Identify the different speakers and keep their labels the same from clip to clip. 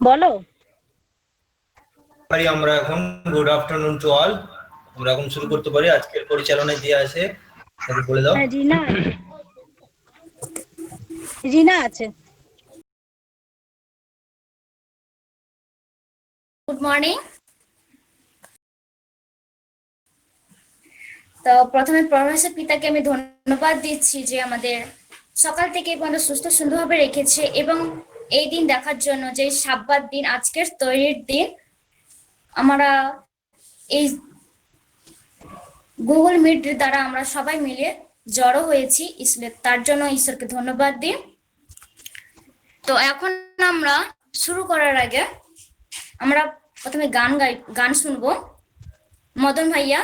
Speaker 1: বলো।
Speaker 2: পারি আমরা এখন। Good afternoon to all. আমরা এখন শুরু করতে পারি। আজকের পরিচালনায় দিয়ে আছে, তাকে বলে দাও।
Speaker 1: রিনা, রিনা আছে।
Speaker 3: Good morning. তো প্রথমে প্রফেসর পিতাকে আমি ধন্যবাদ দিচ্ছি যে আমাদের সকাল থেকে পর্যন্ত সুস্থ সুন্দরভাবে রেখেছে এবং এই দিন দেখার জন্য যে সাব্বাত দিন, আজকের তৈরির দিন আমরা এই গুগল মিট দ্বারা আমরা সবাই মিলে জড়ো হয়েছি, তার জন্য ঈশ্বরকে ধন্যবাদ দিই। তো এখন আমরা শুরু করার আগে আমরা প্রথমে গান শুনবো। মদন ভাইয়া,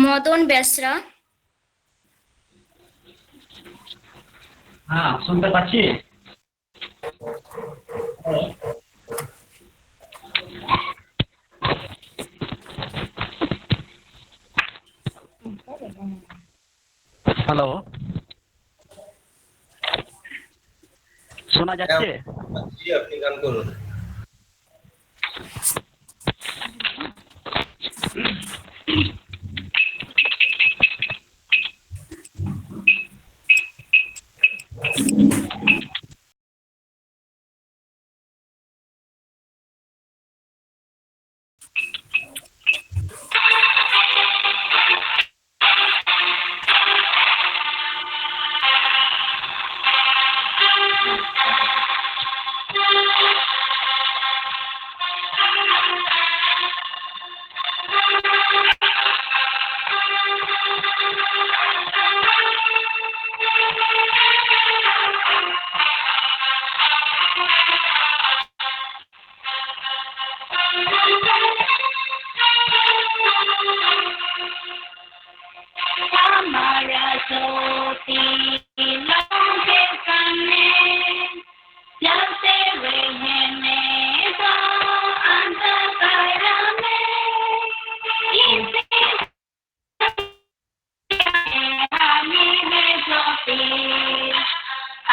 Speaker 3: মদন বেসরা।
Speaker 4: হ্যাঁ, শুনতে পাচ্ছি। হ্যালো, শোনা যাচ্ছে?
Speaker 2: জি, আপনি গান করুন।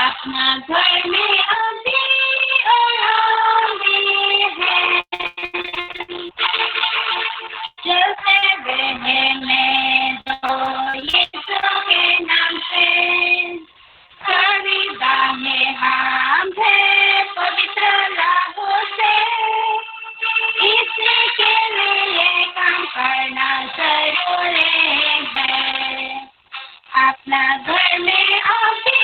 Speaker 5: अपना घर में अभी और अभी है, चलते रहने दो यीशु के नाम से, खरीदा है हम है पवित्र राहों से, इसी के लिए काम करना जरूरी है। अपना घर में अभी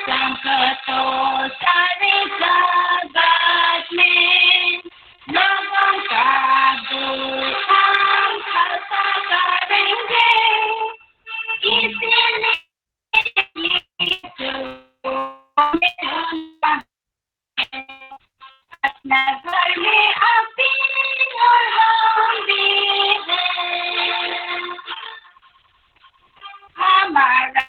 Speaker 5: संकटों सारे जगत में लोगों का दुख हम खत्म करेंगे, इसीलिए अपना घर में अभी और हम भी हैं, हमारा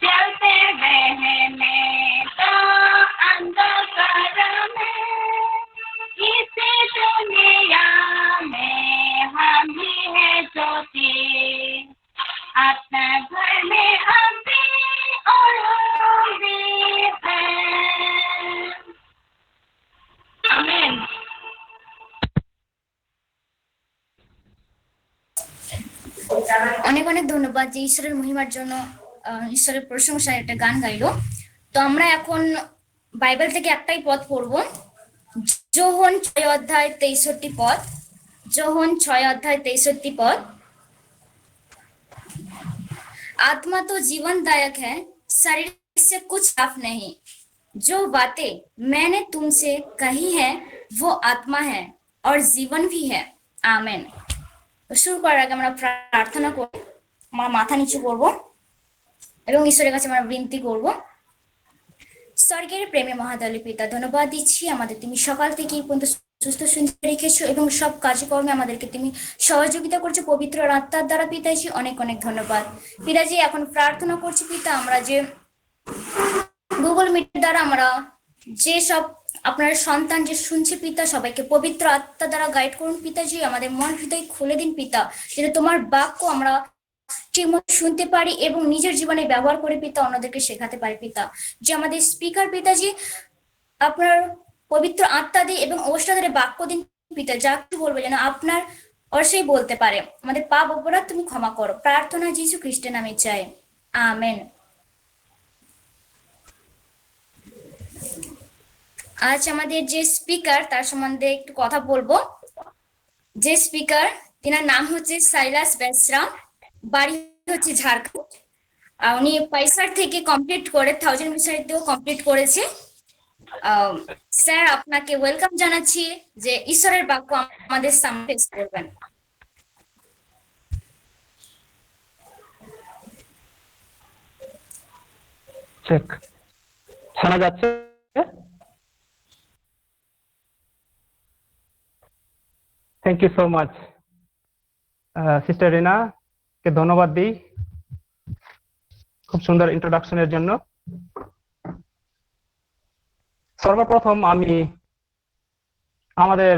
Speaker 5: चलते रहने तो अंधकार में, इसी दुनिया में हम ही है ज्योति, अपना घर में अभी और हम भी हैं। आमीन।
Speaker 3: অনেক অনেক ধন্যবাদ যে ঈশ্বরের মহিমার জন্য ঈশ্বরের প্রশংসায় একটা গান গাইলো। তো আমরা এখন বাইবেল থেকে একটাই পদ পড়বো, যোহন 6 অধ্যায় 63 পদ। যোহন 6 অধ্যায় 63 পদ। आत्मा तो जीवनदायक है, शरीर से कुछ लाभ नहीं। जो बातें मैंने तुमसे कही है वो आत्मा है और जीवन भी है। आमेन। শুরু করার আগে আমরা প্রার্থনা করব, আমরা মাথা নিচু করব এবং ঈশ্বরের কাছে আমরা বিনতি করব। স্বর্গের প্রেমে মহাদয়ালু পিতা, ধন্যবাদ দিচ্ছি আমাদের তুমি সকাল থেকে এই পর্যন্ত সুস্থ সুন্দর রেখেছো এবং সব কাজকর্মে আমাদেরকে তুমি সহযোগিতা করছো পবিত্র আত্মার দ্বারা। পিতাজি অনেক অনেক ধন্যবাদ। পিতাজি এখন প্রার্থনা করছি পিতা, আমরা যে গুগল মিট দ্বারা আমরা যে সব আপনার সন্তান যে শুনছে পিতা, সবাইকে পবিত্র আত্মা দ্বারা গাইড করুন পিতাজি, আমাদের মন হৃদয় খুলে দিন পিতা, যেন তোমার বাক্য আমরা ঠিকমতো শুনতে পারি এবং নিজের জীবনে ব্যবহার করে পিতা অন্যদেরকে শেখাতে পারি পিতা। যে আমাদের স্পিকার পিতাজি আপনার পবিত্র আত্মা দিয়ে এবং ওষ্ঠাদের বাক্য দিন পিতা, যা কিছু বলবে যেন আপনার অর্শেই বলতে পারে। আমাদের পাপ অপরাধ তুমি ক্ষমা করো, প্রার্থনা যীশু খ্রিস্টের নামে চাই, আমেন। আজ আমাদের যে স্পিকার তার সম্বন্ধে একটু কথা বলবো। যে স্পিকার তিনার নাম হচ্ছে সাইলাস বেসরা, বাড়ি হচ্ছে ঝাড়খণ্ড। উনি পাইসার থেকে কমপ্লিট করে 1000 মিসাইতেও কমপ্লিট করেছে। স্যার আপনাকে ওয়েলকাম জানাচ্ছি যে ঈশ্বরের বাক্য আমাদের সামনে পেশ করবেন।
Speaker 4: চেক শোনা যাচ্ছে? Thank you so much sister Rina কে ধন্যবাদ দিই খুব সুন্দর ইন্ট্রোডাকশনের জন্য। সর্বপ্রথম আমি আমাদের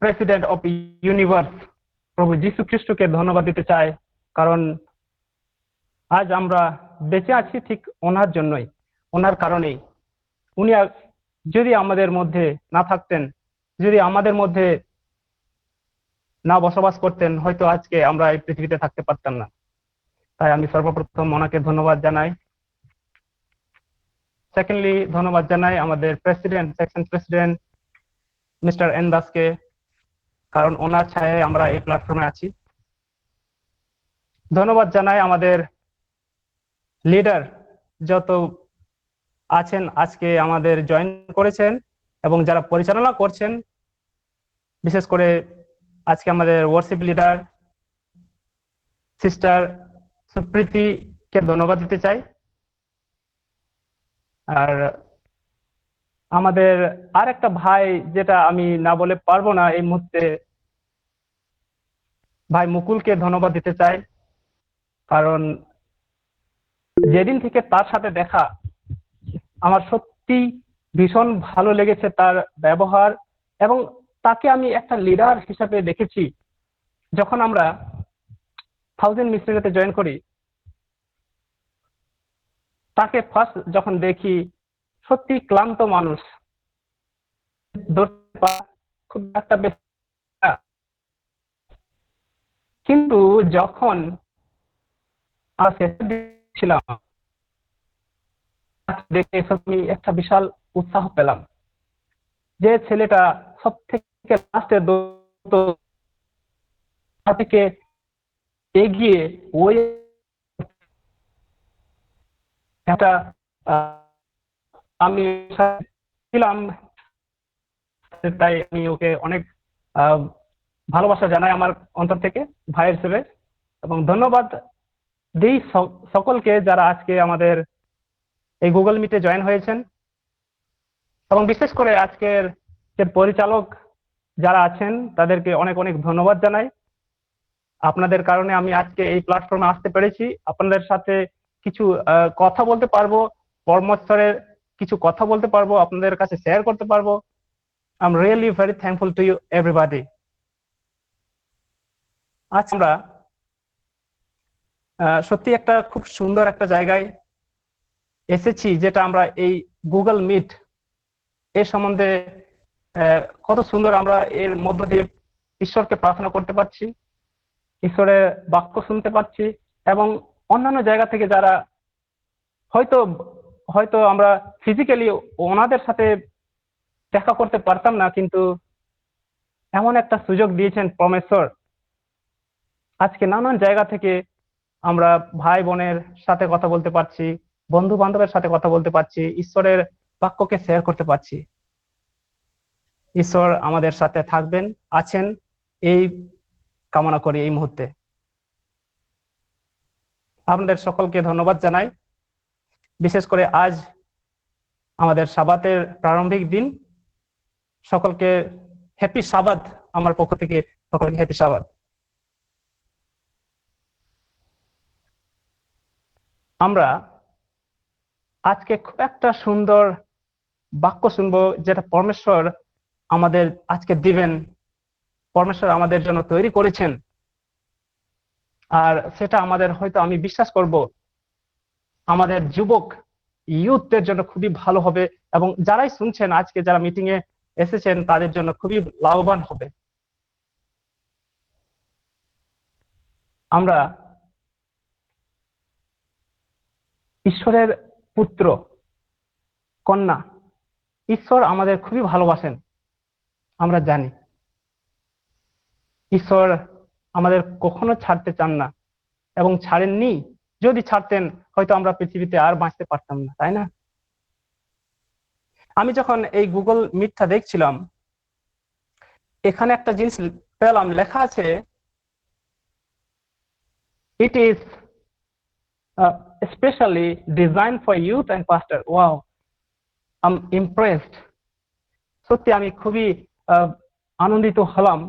Speaker 4: প্রেসিডেন্ট অফ ইউনিভার্স প্রভু যীশু খ্রিস্টকে ধন্যবাদ দিতে চাই, কারণ আজ আমরা বেঁচে আছি ঠিক ওনার জন্যই, ওনার কারণেই। উনি যদি আমাদের মধ্যে না থাকতেন, যদি আমাদের মধ্যে না বসবাস করতেন, হয়তো আজকে আমরা এই পৃথিবীতে থাকতে পারতাম না। তাই আমি সর্বপ্রথম ওনাকে ধন্যবাদ জানাই। সেকেন্ডলি ধন্যবাদ জানাই আমাদের president, section president mister N দাসকে, কারণ ওনার ছায়ায় আমরা এই প্ল্যাটফর্মে আছি। ধন্যবাদ জানাই আমাদের লিডার যত আছেন আজকে আমাদের জয়েন করেছেন এবং যারা পরিচালনা করছেন, বিশেষ করে আজকে আমাদের ওয়ার্শিপ লিডার সিস্টার সুপ্রীতিকে ধন্যবাদ দিতে চাই। আর আমাদের আর একটা ভাই, যেটা আমি না বলে পারবো না এই মুহূর্তে, ভাই মুকুলকে ধন্যবাদ দিতে চাই, কারণ যেদিন থেকে তার সাথে দেখা আমার সত্যি ভীষণ ভালো লেগেছে তার ব্যবহার, এবং তাকে আমি একটা লিডার হিসাবে দেখেছি। যখন আমরা 1000 মিশনারিতে জয়েন করি, তাকে ফার্স্ট যখন দেখি সত্যি ক্লান্ত মানুষ, খুব একটা বেশি, কিন্তু যখন ছিলাম দেখে আমি একটা বিশাল উৎসাহ পেলাম যে ছেলেটা সব থেকে লাস্টে থেকে এগিয়ে ওই একটা আমি ছিলাম, তাই আমি ওকে অনেক ভালোবাসা জানাই আমার অন্তর থেকে ভাই হিসেবে। এবং ধন্যবাদ দিই সকলকে যারা আজকে আমাদের এই গুগল মিটে জয়েন হয়েছেন, এবং বিশেষ করে আজকের যে পরিচালক যারা আছেন তাদেরকে অনেক অনেক ধন্যবাদ জানাই। আপনাদের কারণে আমি আজকে এই প্ল্যাটফর্মে আসতে পেরেছি, আপনাদের সাথে কিছু কথা বলতে পারবো, পরমেশ্বরের কিছু কথা বলতে পারবো, আপনাদের কাছে শেয়ার করতে পারবো। I am really very thankful to you everybody. আজ আমরা সত্যি একটা খুব সুন্দর একটা জায়গায় এসেছি, যেটা আমরা এই গুগল মিট এর সম্বন্ধে কত সুন্দর আমরা এর মধ্য দিয়ে ঈশ্বরকে প্রার্থনা করতে পারছি, ঈশ্বরের বাক্য শুনতে পাচ্ছি, এবং অন্যান্য জায়গা থেকে যারা হয়তো আমরা ফিজিক্যালি ওনাদের সাথে দেখা করতে পারতাম না, কিন্তু এমন একটা সুযোগ দিয়েছেন পরমেশ্বর। আজকে নানান জায়গা থেকে আমরা ভাই বোনের সাথে কথা বলতে পারছি, বন্ধু বান্ধবের সাথে কথা বলতে পারছি, ঈশ্বরের বাক্যকে শেয়ার করতে পারছি। ঈশ্বর আমাদের সাথে থাকবেন, আছেন, এই কামনা করি এই মুহূর্তে। আপনাদের সকলকে ধন্যবাদ জানাই। বিশেষ করে আজ আমাদের সাবাতের প্রারম্ভিক দিন, সকলকে হ্যাপি সাবাত আমার পক্ষ থেকে, সকলকে হ্যাপি সাবাত। আমরা আজকে খুব একটা সুন্দর বাক্য শুনবো, যেটা পরমেশ্বর আমাদের আজকে দিবেন, পরমেশ্বর আমাদের জন্য তৈরি করেছেন। আর সেটা আমাদের হয়তো আমি বিশ্বাস করব আমাদের যুবক ইউথদের জন্য খুবই ভালো হবে, এবং যারাই শুনছেন আজকে, যারা মিটিং এ এসেছেন, তাদের জন্য খুবই লাভবান হবে। আমরা ঈশ্বরের পুত্র কন্যা, ঈশ্বর আমাদের খুবই ভালোবাসেন, আমরা জানি। ঈশ্বর আমাদের কখনো ছাড়তে চান না এবং ছাড়েননি। যদি ছাড়তেন হয়তো আমরা পৃথিবীতে আর বাঁচতে পারতাম না, তাই না? আমি যখন এই গুগল মিটটা দেখছিলাম, এখানে একটা জিনিস পেলাম, লেখা আছে it is specially design for youth and পাস্টার। Wow, I am impressed. সত্যি আমি খুবই আনন্দিত হলাম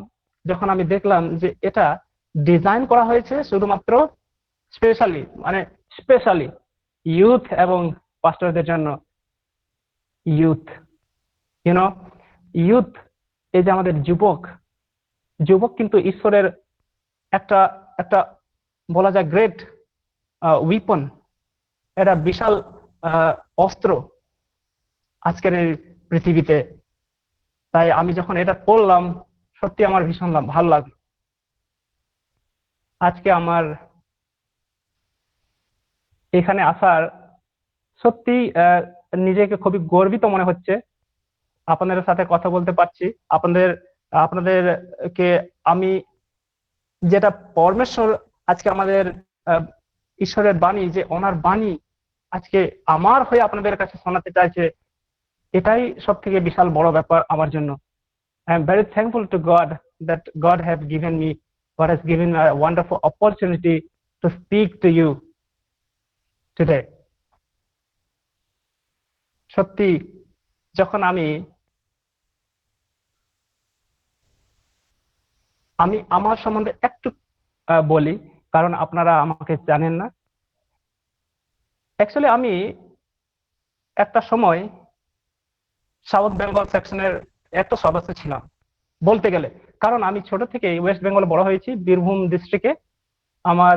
Speaker 4: যখন আমি দেখলাম যে এটা ডিজাইন করা হয়েছে শুধুমাত্র স্পেশালি ইউথ এবং পাস্টারদের জন্য। ইউথ, ইউনো, ইউথ, এই যে আমাদের যুবক কিন্তু ঈশ্বরের একটা একটা বলা যায় গ্রেট উইপন, এটা বিশাল অস্ত্র আজকের এই পৃথিবীতে। তাই আমি যখন এটা পড়লাম, সত্যি আমার ভীষণ ভালো লাগলো। আজকে আমার এখানে আসার সত্যি নিজেকে খুবই গর্বিত মনে হচ্ছে। আপনাদের সাথে কথা বলতে পারছি, আপনাদেরকে আমি যেটা পরমেশ্বর আজকে আমাদের ঈশ্বরের বাণী, যে ওনার বাণী আজকে আমার হয়ে আপনাদের কাছে শোনাতে চাইছে, এটাই সব থেকে বিশাল বড় ব্যাপার আমার জন্য। I am very thankful to God that God has given a wonderful opportunity to speak to you today. সত্যি যখন আমি আমার সম্বন্ধে একটু বলি, কারণ আপনারা আমাকে জানেন না। অ্যাকচুয়ালি আমি একটা সময় সাউথ বেঙ্গল সেকশনের একটা সদস্য ছিলাম বলতে গেলে, কারণ আমি ছোট থেকে ওয়েস্ট বেঙ্গল বড় হয়েছি, বীরভূম ডিস্ট্রিক্টে। আমার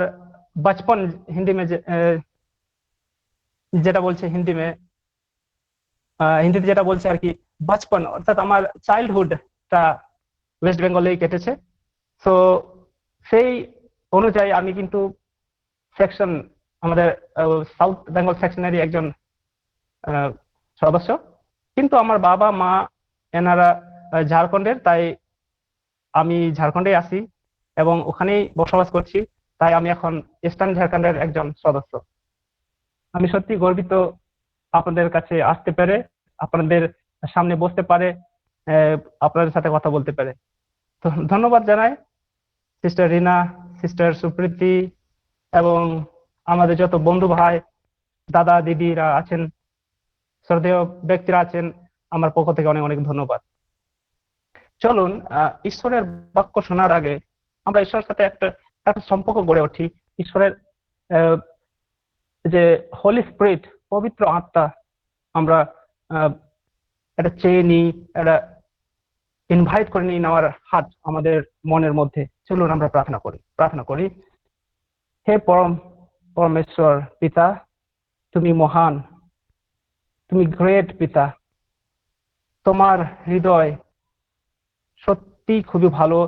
Speaker 4: বচপন যেটা বলছে হিন্দিতে যেটা বলছে আর কি, বচপন অর্থাৎ আমার চাইল্ডহুডটা ওয়েস্ট বেঙ্গলেই কেটেছে। তো সেই অনুযায়ী আমি কিন্তু সেকশন, আমাদের সাউথ বেঙ্গল সেকশনেরই একজন সদস্য। কিন্তু আমার বাবা মা এনারা ঝাড়খণ্ডের, তাই আমি ঝাড়খণ্ডে আসি এবং ওখানেই বসবাস করছি। তাই আমি এখন ইস্টার্ন ঝাড়খণ্ডের একজন সদস্য। আমি সত্যি গর্বিত আপনাদের কাছে আসতে পেরে, আপনাদের সামনে বসতে পারে, আপনাদের সাথে কথা বলতে পেরে। তো ধন্যবাদ জানাই সিস্টার রিনা, সিস্টার সুপ্রীতি এবং আমাদের যত বন্ধু ভাই, দাদা দিদিরা আছেন, শ্রদ্ধেয় ব্যক্তিরা আছেন, আমার পক্ষ থেকে অনেক অনেক ধন্যবাদ। চলুন ঈশ্বরের বাক্য শোনার আগে আমরা ঈশ্বরের সাথে একটা সম্পর্ক গড়ে উঠি। ঈশ্বরের যে হোলি স্পিরিট, পবিত্র আত্মা, আমরা এটা চেয়ে নিই, এটা ইনভাইট করে নিই আমার হাত, আমাদের মনের মধ্যে। চলুন আমরা প্রার্থনা করি। হে পরমেশ্বর পিতা, তুমি মহান, তুমি গ্রেট পিতা। তোমার হৃদয় সত্যি খুবই ভালো,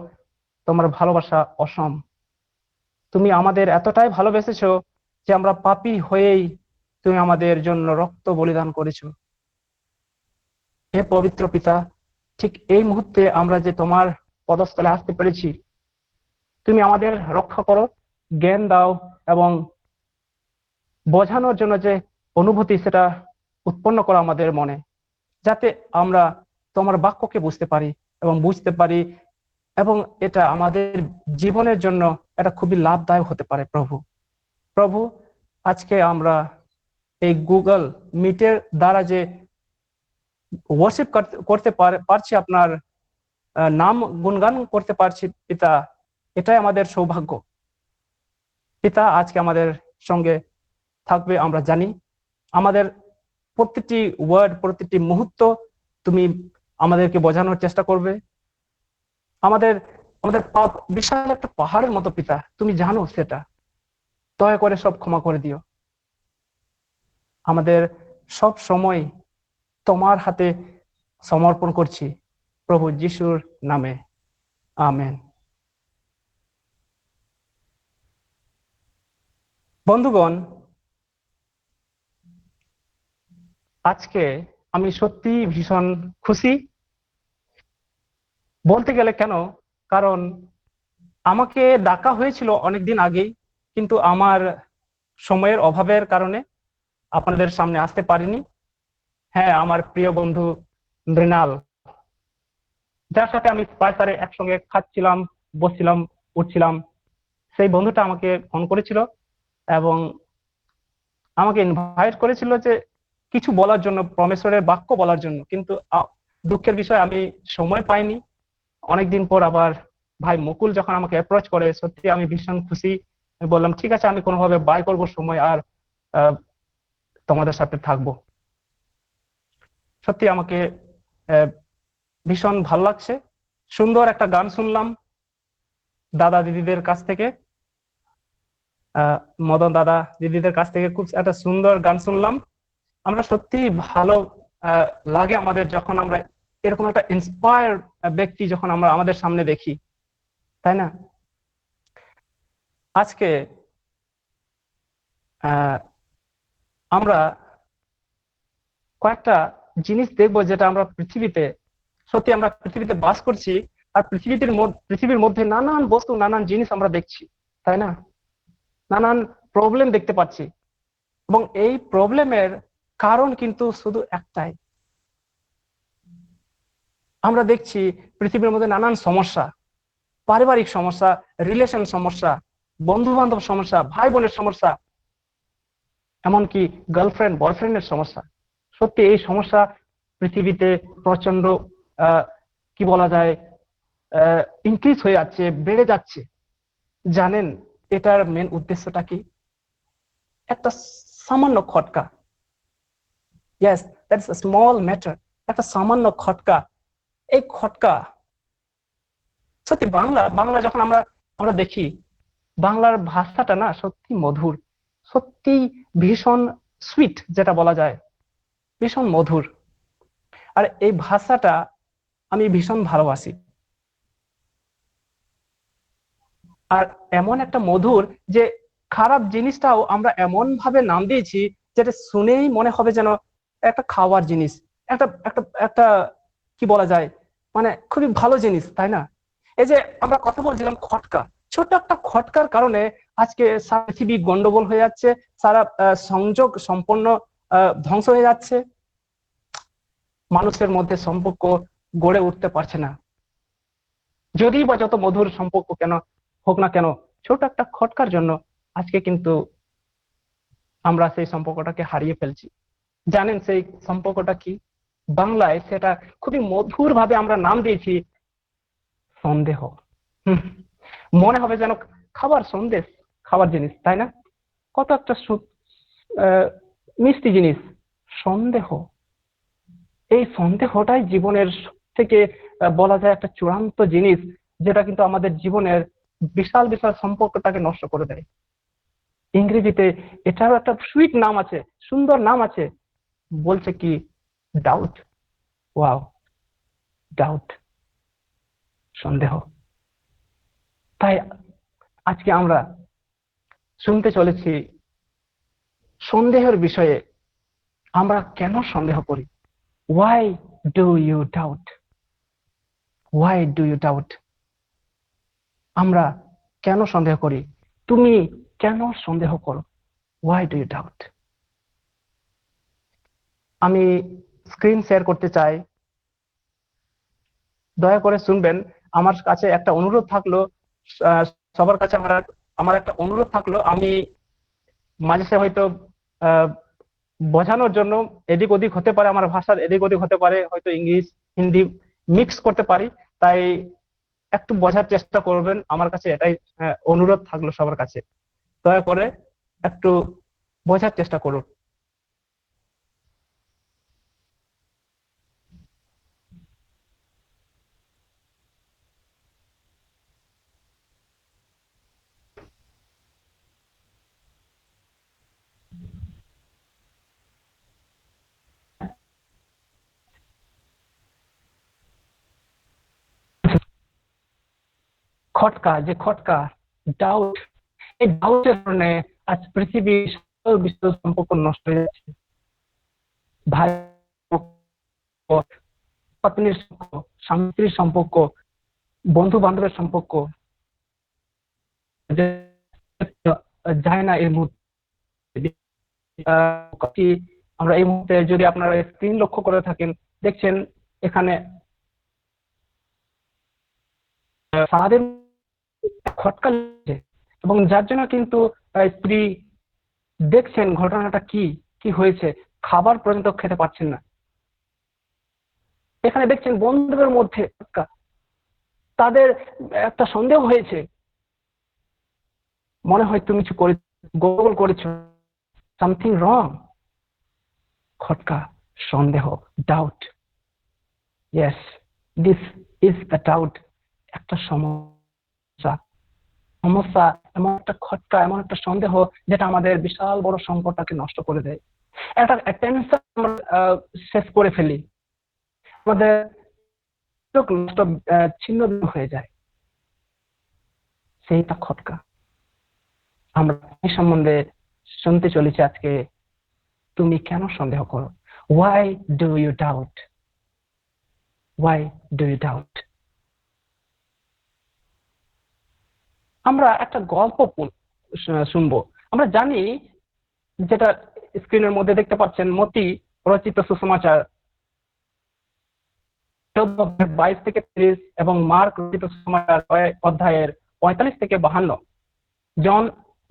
Speaker 4: তোমার ভালোবাসা অসম। তুমি আমাদের এতটাই ভালোবেসেছো যে আমরা পাপী হয়েই তুমি আমাদের জন্য রক্ত বলিদান করেছো। হে পবিত্র পিতা, ঠিক এই মুহূর্তে আমরা যে তোমার পদস্থলে আসতে পেরেছি, তুমি আমাদের রক্ষা করো, জ্ঞান দাও এবং বোঝানোর জন্য যে অনুভূতি, সেটা উৎপন্ন করো আমাদের মনে, যাতে আমরা তোমার বাক্যকে বুঝতে পারি এবং বুঝতে পারি, এবং এটা আমাদের জীবনের জন্য এটা খুবই লাভদায়ক হতে পারে। প্রভু, আজকে আমরা এই গুগল মিটের দ্বারা যে ওয়ার্শিপ করতে পারছি, আপনার নাম গুণগান করতে পারছি পিতা, এটাই আমাদের সৌভাগ্য। পিতা আজকে আমাদের সঙ্গে থাকবে আমরা জানি। আমাদের প্রতিটি ওয়ার্ড, প্রতিটি মুহূর্ত তুমি আমাদেরকে বোঝানোর চেষ্টা করবে। আমাদের আমাদের পাপ বিশাল একটা পাহাড়ের মতো পিতা, তুমি জানো সেটা। দয়া করে সব ক্ষমা করে দিও। আমাদের সব সময় তোমার হাতে সমর্পণ করছি, প্রভু যিশুর নামে, আমেন। বন্ধুগণ, আজকে আমি সত্যি ভীষণ খুশি। বলতে গেলে কেন, কারণ আমাকে ডাকা হয়েছিল অনেকদিন আগেই, কিন্তু আমার সময়ের অভাবের কারণে আপনাদের সামনে আসতে পারিনি। হ্যাঁ, আমার প্রিয় বন্ধু মৃণাল, যার সাথে আমি প্রায় সারে একসঙ্গে খাচ্ছিলাম, বসছিলাম, উঠছিলাম, সেই বন্ধুটা আমাকে ফোন করেছিল এবং আমাকে ইনভাইট করেছিল যে কিছু বলার জন্য, পরমেশ্বরের বাক্য বলার জন্য। কিন্তু দুঃখের বিষয় আমি সময় পাইনি। অনেকদিন পর আবার ভাই মুকুল যখন আমাকে অ্যাপ্রোচ করে, সত্যি আমি ভীষণ খুশি। আমি বললাম ঠিক আছে, আমি কোনোভাবে বাই করবো সময়, আর তোমাদের সাথে থাকবো। সত্যি আমাকে ভীষণ ভালো লাগছে। সুন্দর একটা গান শুনলাম দাদা দিদিদের কাছ থেকে, মদন দাদা দিদিদের কাছ থেকে খুব একটা সুন্দর গান শুনলাম। আমরা সত্যি ভালো লাগে আমাদের যখন আমরা এরকম একটা ইন্সপায়ার ব্যক্তি যখন আমরা আমাদের সামনে দেখি, তাই না? আজকে আমরা কয়েকটা জিনিস দেখবো যেটা আমরা পৃথিবীতে, সত্যি আমরা পৃথিবীতে বাস করছি, আর পৃথিবীর মধ্যে নানান বস্তু, নানান জিনিস আমরা দেখছি, তাই না? নানান প্রবলেম দেখতে পাচ্ছি, এবং এই প্রবলেমের কারণ কিন্তু শুধু একটাই। আমরা দেখছি পৃথিবীর মধ্যে নানান সমস্যা, পারিবারিক সমস্যা, রিলেশন সমস্যা, বন্ধু বান্ধব সমস্যা, ভাই বোনের সমস্যা, এমনকি গার্লফ্রেন্ড বয়ফ্রেন্ডের সমস্যা। সত্যি এই সমস্যা পৃথিবীতে প্রচন্ড কি বলা যায়, ইনক্রিজ হয়ে যাচ্ছে, বেড়ে যাচ্ছে। জানেন এটার মেন উদ্দেশ্যটা কি? একটা সামান্য খটকা, yes, that's a small matter, একটা সামান্য খটকা। এই খটকা সত্যি বাংলা যখন আমরা দেখি, বাংলার ভাষাটা না সত্যি মধুর, সত্যি ভীষণ সুইট, যেটা বলা যায়, ভীষণ মধুর। আর এই ভাষাটা আমি ভীষণ ভালোবাসি। আর এমন একটা মধুর যে খারাপ জিনিসটাও আমরা এমন ভাবে নাম দিয়েছি যেটা শুনেই মনে হবে যেন একটা খাওয়ার জিনিস, একটা একটা একটা কি বলা যায়, মানে খুবই ভালো জিনিস, তাই না? এই যে আমরা কথা বলছিলাম খটকা, ছোট্ট একটা খটকার কারণে আজকে সারা পৃথিবী গন্ডগোল হয়ে যাচ্ছে, সারা সংযোগ সম্পন্ন ধ্বংস হয়ে যাচ্ছে, মানুষের মধ্যে সম্পর্ক গড়ে উঠতে পারছে না। যদি বা যত মধুর সম্পর্ক কেন হোক না কেন, ছোট একটা খটকার জন্য আজকে কিন্তু আমরা সেই সম্পর্কটাকে হারিয়ে ফেলছি। জানেন সেই সম্পর্কটা কি? বাংলায় সেটা খুবই মধুর ভাবে আমরা নাম দিয়েছি সন্দেহ। মনে হবে যেন খাবার জিনিস, তাই না? কত একটা মিষ্টি জিনিস সন্দেহ। এই সন্দেহটাই জীবনের থেকে বলা যায় একটা চূড়ান্ত জিনিস, যেটা কিন্তু আমাদের জীবনের বিশাল বিশাল সম্পর্কটাকে নষ্ট করে দেয়। ইংরেজিতে এটারও একটা সুইট নাম আছে, সুন্দর নাম আছে, বলছে কি ডাউট। ওয়াও, ডাউট, সন্দেহ। তাই আজকে আমরা শুনতে চলেছি সন্দেহের বিষয়ে। আমরা কেন সন্দেহ করি? Why do you doubt? Why do you doubt? আমরা কেন সন্দেহ করি? তুমি কেন সন্দেহ করো? Why do you doubt? আমি স্ক্রিন শেয়ার করতে চাই, দয়া করে শুনবেন। আমার কাছে একটা অনুরোধ থাকলো, সবার কাছে আমার একটা অনুরোধ থাকলো, আমি মাঝে হয়তো বোঝানোর জন্য এদিক ওদিক হতে পারে, আমার ভাষার এদিক ওদিক হতে পারে, হয়তো ইংলিশ হিন্দি মিক্স করতে পারি, তাই একটু বোঝার চেষ্টা করবেন। আমার কাছে এটাই অনুরোধ থাকলো সবার কাছে, দয়া করে একটু বোঝার চেষ্টা করুন। খটকা, যে খটকা, ডাউট, এই ডাউটের কারণে আজ পৃথিবীর সকল বিশ্ব সম্পর্ক নষ্ট হয়ে যাচ্ছে। ভাই পত্নীর সম্পর্ক, স্বামী স্ত্রীর সম্পর্ক, বন্ধু বান্ধবের সম্পর্ক যায় না এর মধ্যে। আমরা এই মুহূর্তে যদি আপনারা স্ক্রিন লক্ষ্য করে থাকেন, দেখছেন এখানে সারাদিন খটকা লাগছে, এবং যার জন্য কিন্তু স্ত্রী দেখছেন ঘটনাটা কি হয়েছে, খাবার পর্যন্ত খেতে পারছেন না। এখানে দেখছেন বন্ধুদের মধ্যে তাদের একটা সন্দেহ হয়েছে, মনে হয় তুমি কিছু গন্ডগোল করেছো, সামথিং রং। খটকা, সন্দেহ, doubt. Yes, this is the doubt. একটা সমস্যা, এমন একটা খটকা, এমন একটা সন্দেহ যেটা আমাদের বিশাল বড় সম্পর্কটাকে নষ্ট করে দেয়। একটা টেনশন আমরা শেষ করে ফেলি, আমাদের নষ্ট, ছিন্ন হয়ে যায়। সেইটা খটকা। আমরা এই সম্বন্ধে শুনতে চলেছি আজকে। তুমি কেন সন্দেহ করো? Why do you doubt? Why do you doubt? আমরা একটা গল্প শুনবো। আমরা জানি, যেটা স্ক্রিনের মধ্যে দেখতে পাচ্ছেন, মতি রচিত সুসমাচার 14:22 থেকে 30 এবং মার্ক রচিত সুসমাচার অধ্যায়ের 45 থেকে 52,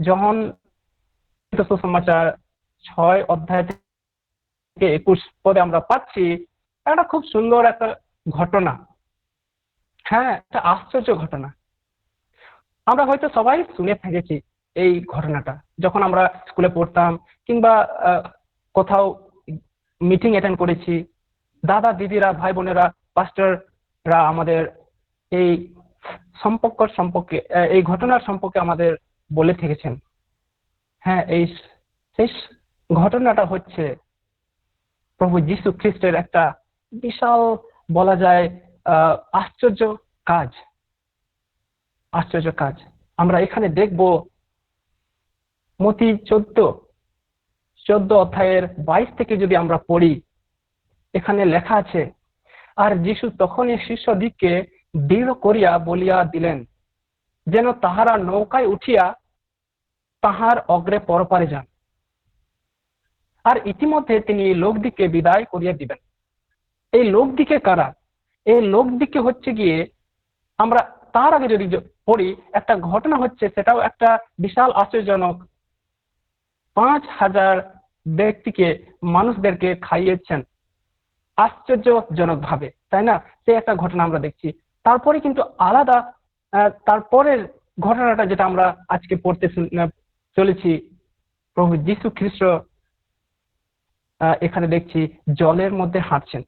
Speaker 4: জন সুসমাচার 6 অধ্যায় থেকে 21 পদে আমরা পাচ্ছি একটা খুব সুন্দর একটা ঘটনা। হ্যাঁ, একটা আশ্চর্য ঘটনা। আমরা হয়তো সবাই শুনে থেকেছি এই ঘটনাটা, যখন আমরা স্কুলে পড়তাম কিংবা কোথাও মিটিং অ্যাটেন্ড করেছি। দাদা দিদিরা, ভাই বোনেরা, পাস্টররা আমাদের এই সম্পর্কে, এই ঘটনার সম্পর্কে আমাদের বলে থেকেছেন। হ্যাঁ, সেই ঘটনাটা হচ্ছে প্রভু যীশু খ্রিস্টের একটা বিশাল, বলা যায়, আশ্চর্য কাজ। আমরা এখানে দেখব মতি 14 অধ্যায়ের 22 থেকে যদি আমরা পড়ি, এখানে লেখা আছে, আর যীশু তখনই শিষ্যদিগকে দৃঢ় করিয়া বলিয়া দিলেন, যেন তাহারা নৌকায় উঠিয়া তাহার অগ্রে পরপারে যান, আর ইতিমধ্যে তিনি লোকদিকে বিদায় করিয়া দিবেন। এই লোকদিকে কারা? এই লোকদিকে হচ্ছে গিয়ে, আমরা তার আগে যদি পড়ি, একটা ঘটনা হচ্ছে, সেটাও একটা বিশাল আশ্চর্যজনক। 5000 ব্যক্তিকে, মানুষদেরকে খাইয়েছেন আশ্চর্যজনক ভাবে, তাই না? সে একটা ঘটনা আমরা দেখছি। তারপরে কিন্তু আলাদা, তারপরের ঘটনাটা যেটা আমরা আজকে পড়তে চলেছি, প্রভু যীশু খ্রিস্ট এখানে দেখছি জলের মধ্যে হাঁটছেন।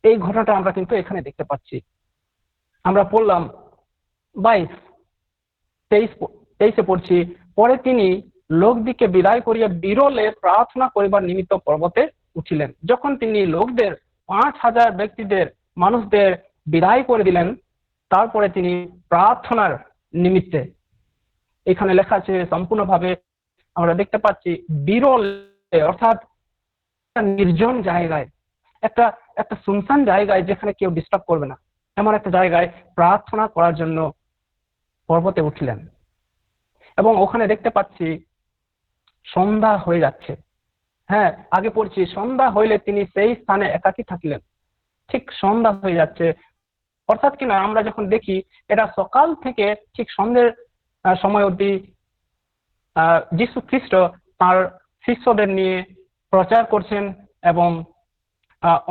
Speaker 4: এই ঘটনাটা আমরা কিন্তু এখানে দেখতে পাচ্ছি। আমরা পড়লাম 22-23 পড়ছি, পরে তিনি লোকদিকে বিদায় করিয়া বিরলে প্রার্থনা করিবার নিমিত্ত পর্বতে উঠিলেন। যখন তিনি লোকদের 5000 ব্যক্তিদের, মানুষদের বিদায় করে দিলেন, তারপরে তিনি প্রার্থনার নিমিত্তে, এখানে লেখা আছে সম্পূর্ণভাবে আমরা দেখতে পাচ্ছি বিরলে, অর্থাৎ নির্জন জায়গায়, একটা শুনশান জায়গায়, যেখানে কেউ ডিস্টার্ব করবে না, এমন একটা জায়গায় প্রার্থনা করার জন্য পর্বতে উঠলেন। এবং ওখানে দেখতে পাচ্ছি সন্ধ্যা হয়ে যাচ্ছে। হ্যাঁ, আগে পড়ছি, সন্ধ্যা হইলে তিনি সেই স্থানে একাকী থাকিলেন। ঠিক সন্ধ্যা হয়ে যাচ্ছে, অর্থাৎ কিনা আমরা যখন দেখি, এটা সকাল থেকে ঠিক সন্ধ্যের সময় অবধি যীশু খ্রিস্ট তার শিষ্যদের নিয়ে প্রচার করছেন এবং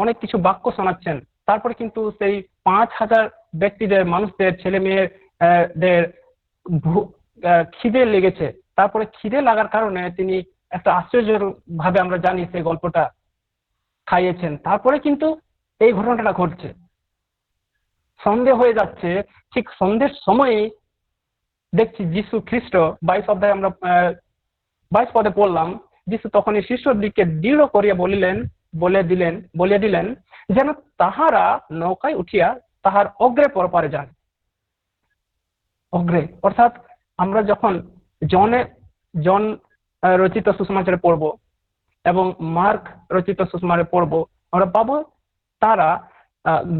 Speaker 4: অনেক কিছু বাক্য শোনাচ্ছেন। তারপরে কিন্তু সেই 5000 ব্যক্তিদের, মানুষদের, ছেলে মেয়েদের খিদে লেগেছে। তারপরে খিদে লাগার কারণে তিনি একটা আশ্চর্য ভাবে, আমরা জানি সেই গল্পটা, খাইয়েছেন। তারপরে কিন্তু এই ঘটনাটা ঘটছে, সন্দেহ হয়ে যাচ্ছে। ঠিক সন্ধ্যের সময়ই দেখছি যীশু খ্রিস্ট 22 অধ্যায়ে আমরা 22 পদে পড়লাম, যীশু তখনই শিষ্যদিগকে দৃঢ় করিয়া বলিয়া দিলেন যেন তাহারা নৌকায় উঠিয়া তাহার অগ্রে পরপারে যান। অগ্রে। অর্থাৎ আমরা যখন জন রচিত সুসমাচারে পড়ব এবং মার্ক রচিত সুসমাচারে পড়ব, আমরা পাবো তারা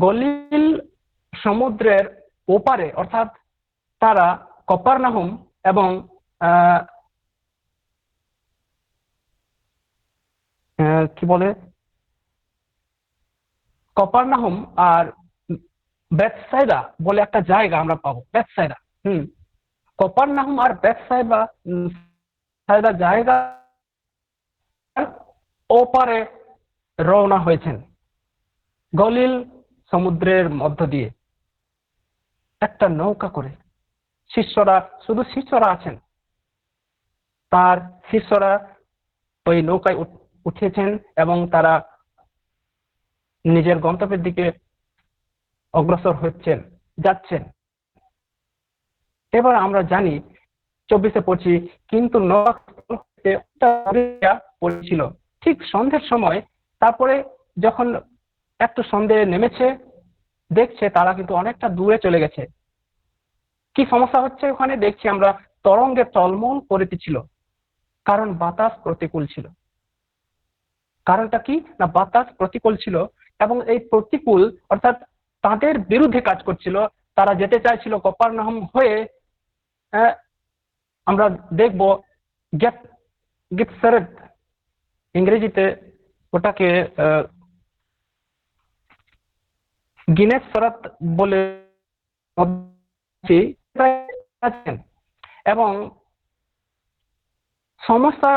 Speaker 4: গলিল সমুদ্রের ওপারে, অর্থাৎ তারা কপারনাহুম এবং কি বলে কপারনাহুম আর বেথসাইদা বলে একটা জায়গা আমরা পাবো। বেথসাইদা, কপারনাহুম আর বেথসাইদা জায়গা ওপারে রওনা হয়েছেন গলিল সমুদ্রের মধ্য দিয়ে একটা নৌকা করে। শুধু শিষ্যরা আছেন, তার শিষ্যরা ওই নৌকায় উঠেছেন এবং তারা নিজের গন্তব্যের দিকে অগ্রসর যাচ্ছেন। এবার আমরা জানি 24-এ পড়ছি, কিন্তু নৌকা পড়েছিল ঠিক সন্ধ্যের সময়। তারপরে যখন একটু সন্ধ্যে নেমেছে, দেখছে তারা কিন্তু অনেকটা দূরে চলে গেছে। কি সমস্যা হচ্ছে ওখানে? দেখছি আমরা তরঙ্গে টলমল করিতেছিল, কারণ বাতাস প্রতিকূল ছিল। কারণটা কি না, বাতাস প্রতিকূল ছিল এবং এই প্রতিকূল অর্থাৎ তাদের বিরুদ্ধে কাজ করছিল। তারা যেতে চাইছিল কপারনাহুম হয়ে, আমরা দেখব গেতসেরেত, ইংরেজিতে ওটাকে গিনেসরাত বলে, এবং সমস্যা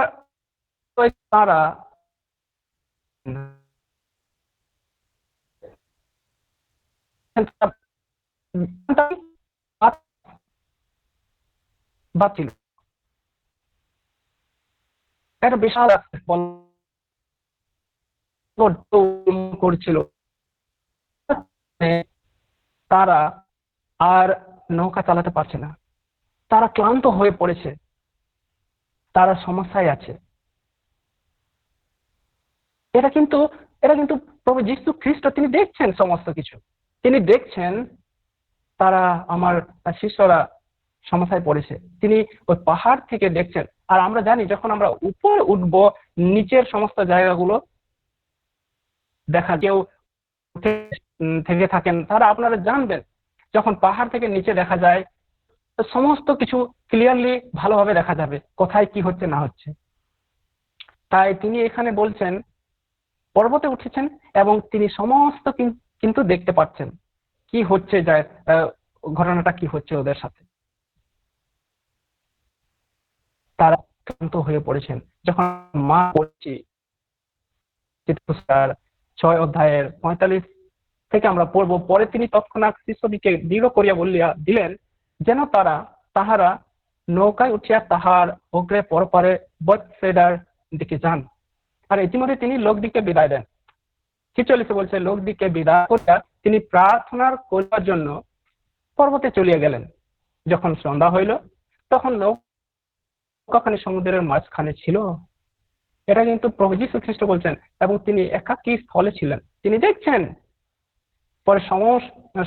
Speaker 4: তারা বাতিল একটা বিশাল করছিল। তারা আর নৌকা চালাতে পারছে না, তারা ক্লান্ত হয়ে পড়েছে, তারা সমস্যায় আছে। এটা কিন্তু প্রভু যীশু খ্রিস্ট তিনি দেখছেন সমস্ত কিছু। তিনি দেখছেন তারা আমার শিষ্যরা সমস্যায় পড়েছে। তিনি ওই পাহাড় থেকে দেখছেন। আর আমরা জানি যখন আমরা উপরে উঠব, নিচের সমস্ত জায়গাগুলো দেখা, কেউ থেকে থাকেন তারা আপনারা জানবেন, যখন পাহাড় থেকে নিচে দেখা যায় সমস্ত কিছু ক্লিয়ারলি ভালোভাবে দেখা যাবে কোথায় কি হচ্ছে না হচ্ছে। তাই তিনি এখানে বলছেন পর্বতে উঠেছেন এবং তিনি সমস্ত কিন্তু দেখতে পাচ্ছেন কি হচ্ছে, যায় ঘটনাটা কি হচ্ছে ওদের সাথে। তারা ক্লান্ত হয়ে পড়েছেন। যখন মা পড়ছি 6:45 থেকে আমরা পড়বো, পরে তিনি তৎক্ষণাৎ শিষ্যদিকে দৃঢ় করিয়া বলিয়া দিলেন যেন তাহারা নৌকায় উঠিয়া তাহার অগ্রে পরপারে বেথসাইদার দিকে যান। আর ইতিমধ্যে তিনি লোকদিকে বিদায় দেন। 46 বলছে, লোকদিকে বিদায় করিয়া তিনি প্রার্থনার করিবার জন্য পর্বতে চলিয়া গেলেন। যখন সন্ধ্যা হইল তখন নৌকাখানি সমুদ্রের মাঝখানে ছিল। এটা কিন্তু প্রভু যীশু খ্রিস্ট বলছেন, এবং তিনি একাকী স্থলে ছিলেন। তিনি দেখছেন পরে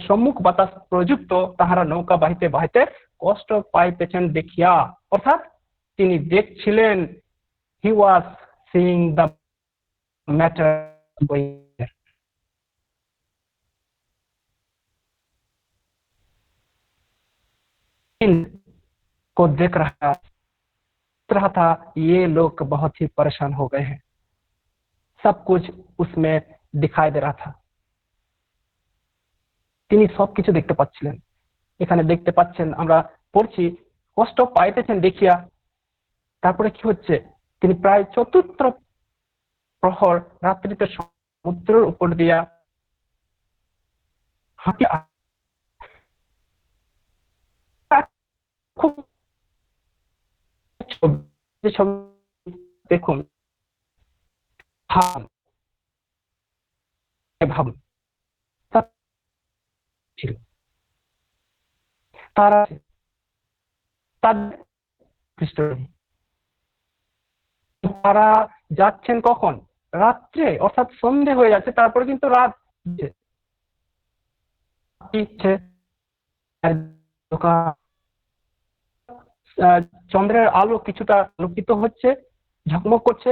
Speaker 4: সম্মুখ বাতাস প্রযুক্ত তাহারা নৌকা বাহিতে বাহিতে কষ্ট পাইতেছেন দেখিয়া, অর্থাৎ তিনি দেখছিলেন, হি ওয়াজ সিইং দ্য ম্যাটার को देख रहा था, ये लोग बहुत ही परेशान हो गए हैं। सब कुछ उसमें दिखाई दे रहा था। তিনি সবকিছু দেখতে পাচ্ছিলেন। এখানে দেখতে পাচ্ছেন, আমরা পড়ছি কষ্ট পাইতেছেন দেখিয়া। তারপরে কি হচ্ছে, তিনি প্রায় চতুর্থ প্রহর রাত্রিতে সমুদ্রের উপর দিয়া হাঁটিয়া খুব দেখুন, ভাবুন ছিল তারা তারা যাচ্ছেন কখন? রাত্রে, অর্থাৎ সন্ধে হয়ে যাচ্ছে, তারপরে কিন্তু রাত চন্দ্রের আলো কিছুটা আলোকিত হচ্ছে, ঝকমক করছে,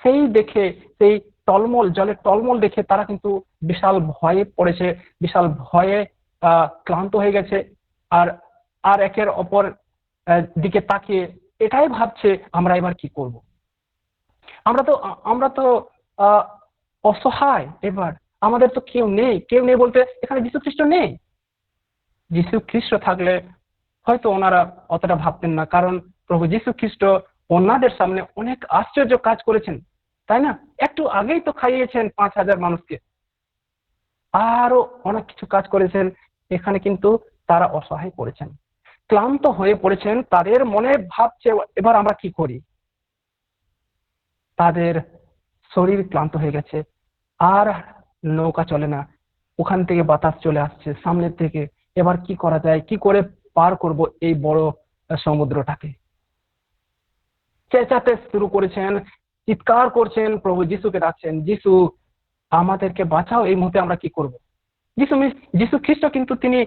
Speaker 4: সেই দেখে, সেই টলমল, জলের টলমল দেখে তারা কিন্তু বিশাল ভয়ে পড়েছে, বিশাল ভয়ে ক্লান্ত হয়ে গেছে। আর আর একের অপর দিকে তাকিয়ে এটাই ভাবছে আমরা এবার কি করব। আমরা তো অসহায়। এবার আমাদের তো কেউ নেই, কেউ নেই বলতে এখানে যীশু খ্রিস্ট নেই। যীশু খ্রিস্ট থাকলে হয়তো ওনারা অতটা ভাবতেন না, কারণ প্রভু যীশু খ্রিস্ট ওনাদের সামনে অনেক আশ্চর্য কাজ করেছেন, তাই না? একটু আগেই তো খাইয়েছেন 5,000 মানুষকে, আরো অনেক কিছু কাজ করেছেন। এখানে কিন্তু তারা অসহায় পড়েছেন, ক্লান্ত হয়ে পড়েছেন, তাদের মনে ভাবছে এবার আমরা কি করি। তাদের শরীর ক্লান্ত হয়ে গেছে, আর নৌকা চলে না, ওখান থেকে বাতাস চলে আসছে সামনের থেকে। এবার কি করা যায়, কি করে পার করব এই বড় সমুদ্রটাকে। চেঁচাতে শুরু করেছেন, চিৎকার করছেন, প্রভু যিশুকে ডাকছেন, যিশু আমাদেরকে বাঁচাও, এই মুহূর্তে আমরা কি করব। যিশু খ্রিস্ট কিন্তু তিনি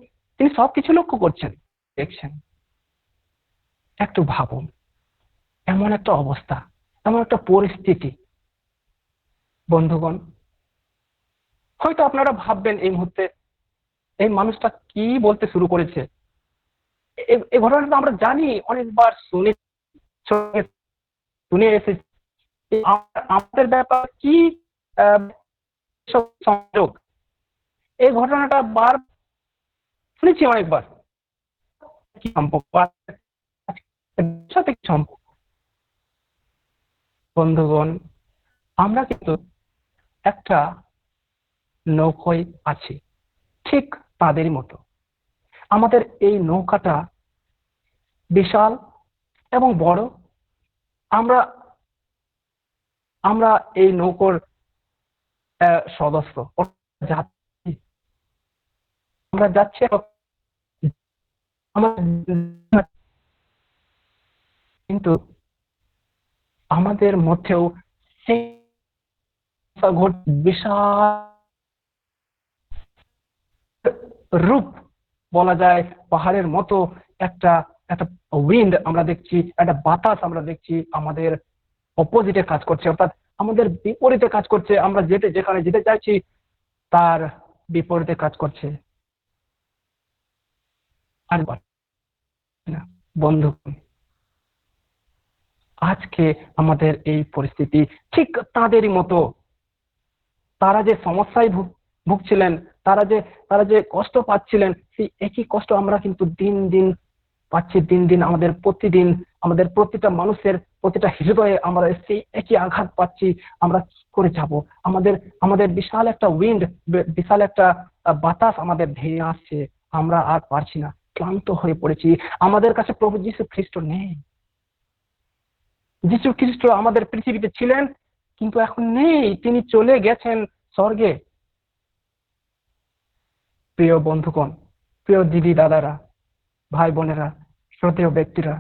Speaker 4: সবকিছু লক্ষ্য করছেন, দেখছেন। একটু ভাবুন, এমন একটা অবস্থা, এমন একটা পরিস্থিতি। বন্ধুগণ, হয়তো আপনারা ভাববেন এই মুহূর্তে এই মানুষটা কি বলতে শুরু করেছে। এই ঘটনাটা আমরা জানি, অনেকবার শুনে এসেছি। আমাদের ব্যাপার কি সংযোগ, এই ঘটনাটা বার শুনেছি অনেকবার। কি সম্পর্ক সাথে কি সম্পর্ক? বন্ধুগণ, আমরা কিন্তু একটা নৌকায় আছি, ঠিক তাদেরই মতো। আমাদের এই নৌকাটা বিশাল এবং বড়। আমরা এই নৌকোর সদস্য, আমরা যাচ্ছি। কিন্তু আমাদের মধ্যেও সেই বিশাল রূপ বলা যায়, পাহাড়ের মতো একটা উইন্ড আমরা দেখছি, একটা বাতাস আমরা দেখছি আমাদের অপোজিটে কাজ করছে, অর্থাৎ আমাদের বিপরীতে কাজ করছে। আমরা যেখানে যেতে চাইছি তার বিপরীতে কাজ করছে। আর বন্ধু, আজকে আমাদের এই পরিস্থিতি ঠিক তাদেরই মতো। তারা যে সমস্যায় ভুগছিলেন, তারা যে কষ্ট পাচ্ছিলেন, সেই একই কষ্ট আমরা কিন্তু দিন দিন পাচ্ছি। দিন দিন আমাদের প্রতিটা মানুষের প্রতিটা হৃদয়ে আমরা সেই একই আঘাত পাচ্ছি। আমরা কি করে যাব? আমাদের বিশাল একটা উইন্ড, বিশাল একটা বাতাস আমাদের ধেয়ে আসছে, আমরা আর পারছি না, ক্লান্ত হয়ে পড়েছি। আমাদের কাছে প্রভু যীশু খ্রিস্ট নেই। যীশু খ্রিস্ট আমাদের পৃথিবীতে ছিলেন, কিন্তু এখন নেই, তিনি চলে গেছেন স্বর্গে। প্রিয় বন্ধুগণ, প্রিয় দিদি দাদারা, ভাই বোনেরা, শ্রদ্ধেয় ব্যক্তিরা,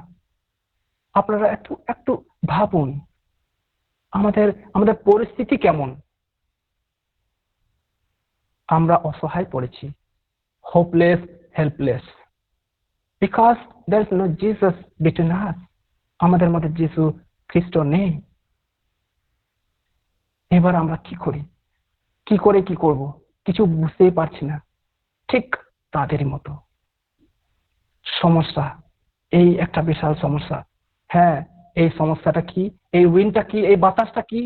Speaker 4: আপনারা একটু ভাবুন আমাদের পরিস্থিতি কেমন। আমরা অসহায় পড়েছি, hopeless, helpless, because there is no Jesus between us. আমাদের মধ্যে যিশু খ্রিস্ট নেই। এবার আমরা কি করি, কি করব, কিছু বুঝতেই পারছি না। ঠিক তাদেরই মতো সমস্যা, এই একটা বিশাল সমস্যা। হ্যাঁ, এই সমস্যাটা কি, এই উইন্ডটা কি, এই বাতাসটা কি?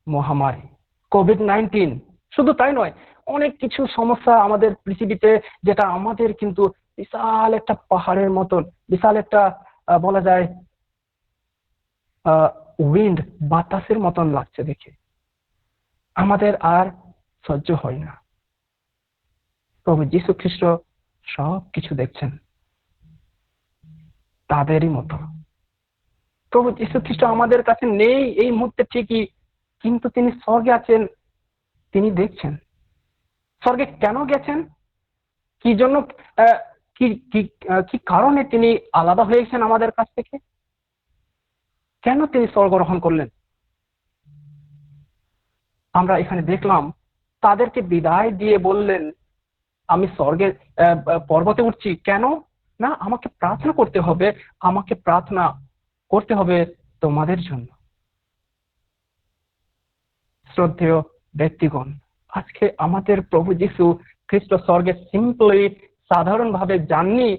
Speaker 4: মহামারী, কোভিড-19। শুধু তাই নয়, অনেক কিছু সমস্যা আমাদের পৃথিবীতে, যেটা আমাদের কিন্তু বিশাল একটা পাহাড়ের মতন, বিশাল একটা বলা যায় উইন্ড, বাতাসের মতন লাগছে দেখে। আমাদের আর সহ্য হয় না। প্রভু যীশু খ্রিস্ট সব কিছু দেখছেন, তাদেরই মতো। প্রভু যীশু খ্রিস্ট আমাদের কাছে নেই এই মুহূর্তে ঠিকই, কিন্তু তিনি স্বর্গে আছেন, তিনি দেখছেন। স্বর্গে কেন গেছেন, কি জন্য, কি কারণে তিনি আলাদা হয়ে গেছেন আমাদের কাছ থেকে? কেন তিনি স্বর্গ গ্রহণ করলেন? আমরা এখানে দেখলাম, তাদেরকে বিদায় দিয়ে বললেন, আমি স্বর্গে পর্বতে উঠছি। কেন? না, আমাকে প্রার্থনা করতে হবে, আমাকে প্রার্থনা করতে হবে তোমাদের জন্য। শ্রদ্ধেয় ব্যক্তিগণ, আজকে আমাদের প্রভু যীশু খ্রিস্ট স্বর্গে সিম্পলি সাধারণভাবে যাননি,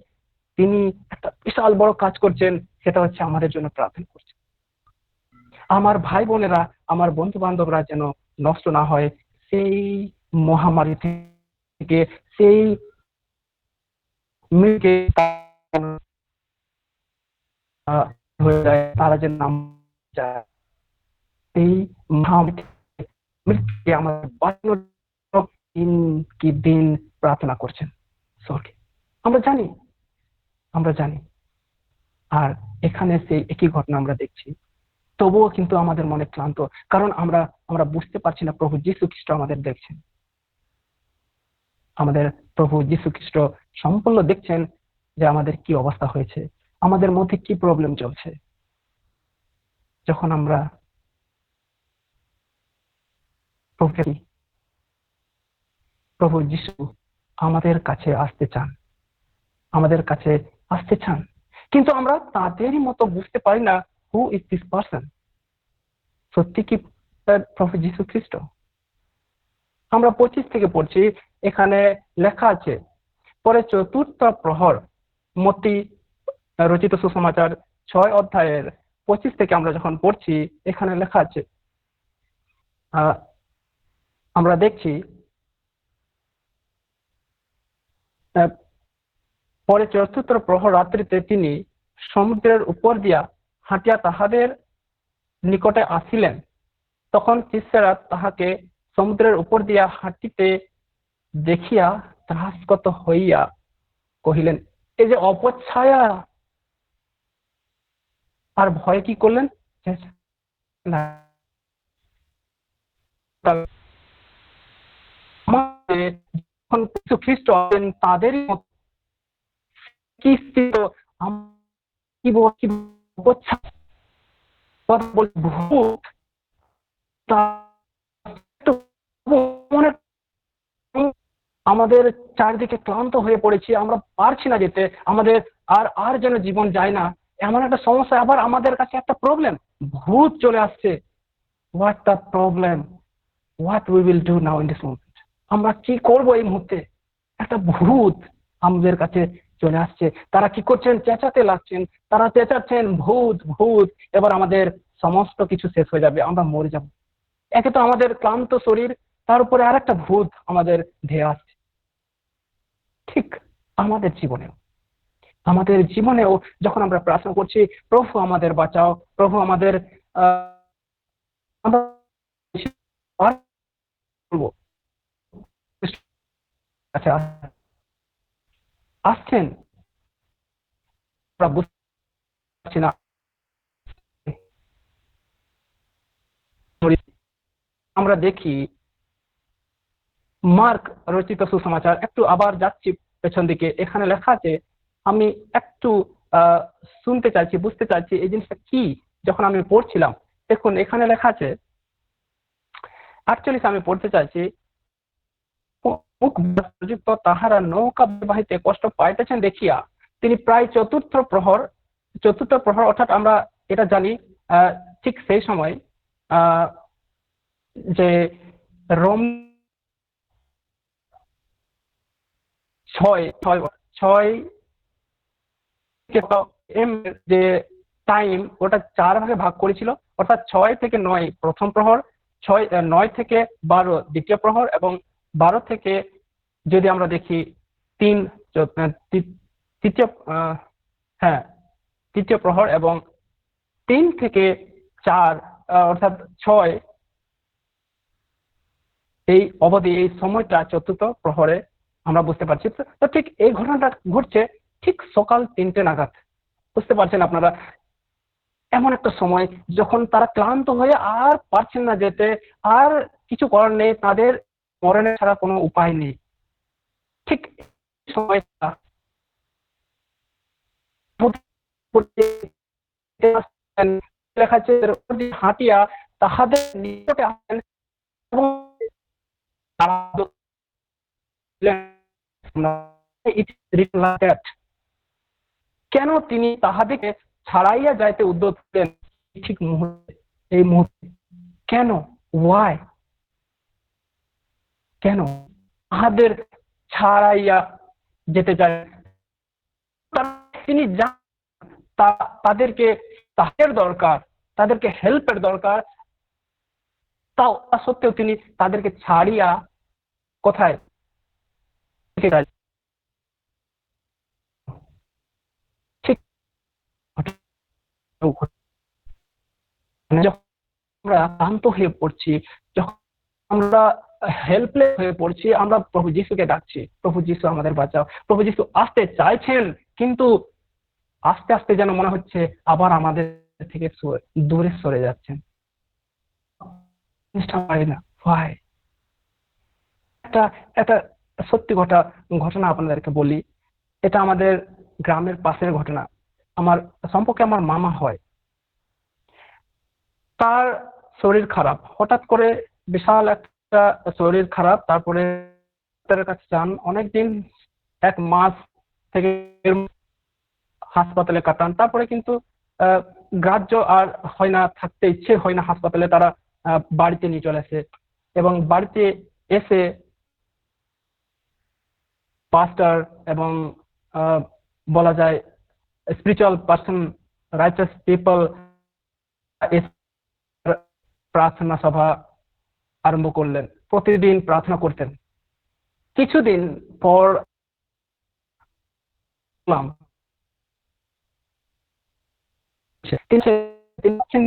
Speaker 4: তিনি একটা বিশাল বড় কাজ করছেন, সেটা হচ্ছে আমাদের জন্য প্রার্থনা করছেন। আমার ভাই বোনেরা, আমার বন্ধু বান্ধবরা যেন নষ্ট না হয় সেই মহামারী থেকে, সেই মৃত্যুকে হয়ে যায়, তারা যেন যায় এই মহামারী মৃত্যুকে আমাদের বাঁচানোর দিন কি দিন প্রার্থনা করছেন স্বর্গে। আমরা জানি। আর এখানে সেই একই ঘটনা আমরা দেখছি, তবুও কিন্তু আমাদের মনে ক্লান্ত, কারণ আমরা বুঝতে পারছি না প্রভু যীশু খ্রিস্ট আমাদের দেখছেন। আমাদের প্রভু যীশু খ্রিস্ট সম্পূর্ণ দেখছেন যে আমাদের কি অবস্থা হয়েছে, আমাদের মধ্যে কি প্রবলেম চলছে। যখন আমরা প্রভু যীশু আমাদের কাছে আসতে চান, কিন্তু আমরা তাদেরই মতো বুঝতে পারি না হু ইজ দিস পারসন। সত্যি কি প্রভু যীশু খ্রিস্ট? আমরা 25 থেকে পড়ছি, এখানে লেখা আছে, পরে চতুর্থ প্রহর, মত্তি রচিত সুসমাচার 6 অধ্যায়ের 25 থেকে আমরা যখন পড়ছি, এখানে লেখা আছে, আমরা দেখছি, পরে চতুর্থ প্রহর রাত্রিতে তিনি সমুদ্রের উপর দিয়া হাঁটিয়া তাহাদের নিকটে আসিলেন। তখন শিষ্যেরা তাহাকে সমুদ্রের উপর দিয়া হাঁটিতে দেখিয়া ত্রাসগত হইয়া কহিলেন, এই যে অপচ্ছায়া, আর ভয় কি করলেন না, যখন যীশু খ্রিস্ট আছেন তাদেরই কি স্থিত, কি ভূত, আমাদের চারদিকে ক্লান্ত হয়ে পড়েছি, আমরা পারছি না যেতে, আমাদের আর যেন জীবন যায় না, এমন একটা সমস্যা। আবার আমাদের কাছে একটা প্রবলেম, ভূত চলে আসছে। What the problem, what we will do now in this moment? আমরা কি করব এই মুহূর্তে? একটা ভূত আমাদের কাছে চলে আসছে। তারা কি করছেন? চেঁচাতে লাগছেন, তারা চেঁচাচ্ছেন ভূত ভূত। এবার আমাদের সমস্ত কিছু শেষ হয়ে যাবে, আমরা মরে যাব। একে তো আমাদের ক্লান্ত শরীর, তার উপরে আর একটা ভূত আমাদের ধেয়ে আসছে। ঠিক আমাদের জীবনেও যখন আমরা প্রার্থনা করছি, প্রভু আমাদের বাঁচাও, প্রভু আমাদের আচ্ছা আসছেন, বুঝছি না। আমরা দেখি মার্ক রচিত সুসমাচার, একটু আবার যাচ্ছি পেছন দিকে, এখানে লেখা আছে, আমি একটু শুনতে চাইছি, বুঝতে চাইছি এই জিনিসটা কি। যখন আমি পড়ছিলাম, দেখুন এখানে লেখা আছে 48, আমি পড়তে চাইছি, তাহারা নৌকা বাহিতে কষ্ট পাইতেছেন দেখিয়া তিনি প্রায় চতুর্থ প্রহর অর্থাৎ আমরা এটা জানি ঠিক সেই সময় যে রোম 6 যে টাইম, ওটা 4 ভাগে ভাগ করেছিল, অর্থাৎ 6 থেকে 9 প্রথম প্রহর, 9 থেকে 12 দ্বিতীয় প্রহর, এবং 12 থেকে যদি আমরা দেখি 3 তৃতীয় প্রহর, এবং 3 থেকে 4 অর্থাৎ 6 এই অবধি, এই সময়টা চতুর্থ প্রহরে আমরা বুঝতে পারছি। তো ঠিক এই ঘটনাটা ঘটছে ঠিক সকাল 3টে নাগাদ। বুঝতে পারছেন আপনারা, এমন একটা সময় যখন তারা ক্লান্ত হয়ে আর পারছেন না যেতে, আর কিছু করার নেই, তাদের মরণের ছাড়া কোনো উপায় নেই। ঠিক সময়টা লেখা আছে, হাঁটিয়া তাহাদের নিকটে আসেন এবং it is written like that. কেন তিনি তাহাদেরকে ছাড়াইয়া যাইতে উদ্যত হলেন ঠিক মুহূর্তে, এই মুহূর্তে? কেন? ওয়াই? কেন তাহাদের ছাড়াইয়া যেতে চায়? তিনি তাদেরকে তাদের দরকার, তাদেরকে হেল্পের দরকার, তাও তা সত্ত্বেও তিনি তাদেরকে ছাড়িয়া কোথায়? ঠিক যখন আমরা ক্লান্ত হয়ে পড়ছি, যখন আমরা হেল্পলেস হয়ে পড়ছি, আমরা প্রভু যিশুকে ডাকছি, প্রভু যিশু আমাদের বাঁচাও। প্রভু যিশু আসতে চাইছেন, কিন্তু আস্তে আস্তে যেন মনে হচ্ছে আবার আমাদের থেকে দূরে সরে যাচ্ছেন। একটা সত্যি ঘটনা আপনাদেরকে বলি। এটা আমাদের গ্রামের পাশের ঘটনা। আমার সম্পর্কে আমার মামা হয়। তার শরীর খারাপ, হঠাৎ করে বিশাল একটা শরীর খারাপ। তারপরে ডাক্তারের কাছে যান, অনেকদিন 1 মাস থেকে হাসপাতালে কাটান। তারপরে কিন্তু গ্রাহ্য আর হয় না, থাকতে ইচ্ছে হয় না হাসপাতালে। তারা বাড়িতে নিয়ে চলে আসে এবং বাড়িতে এসে পাস্টার এবং বলা যায় স্পিরিচুয়াল পার্সন, রাইচাস পিপল প্রার্থনা সভা আরম্ভ করলেন। প্রতিদিন প্রার্থনা করতেন। কিছুদিন পর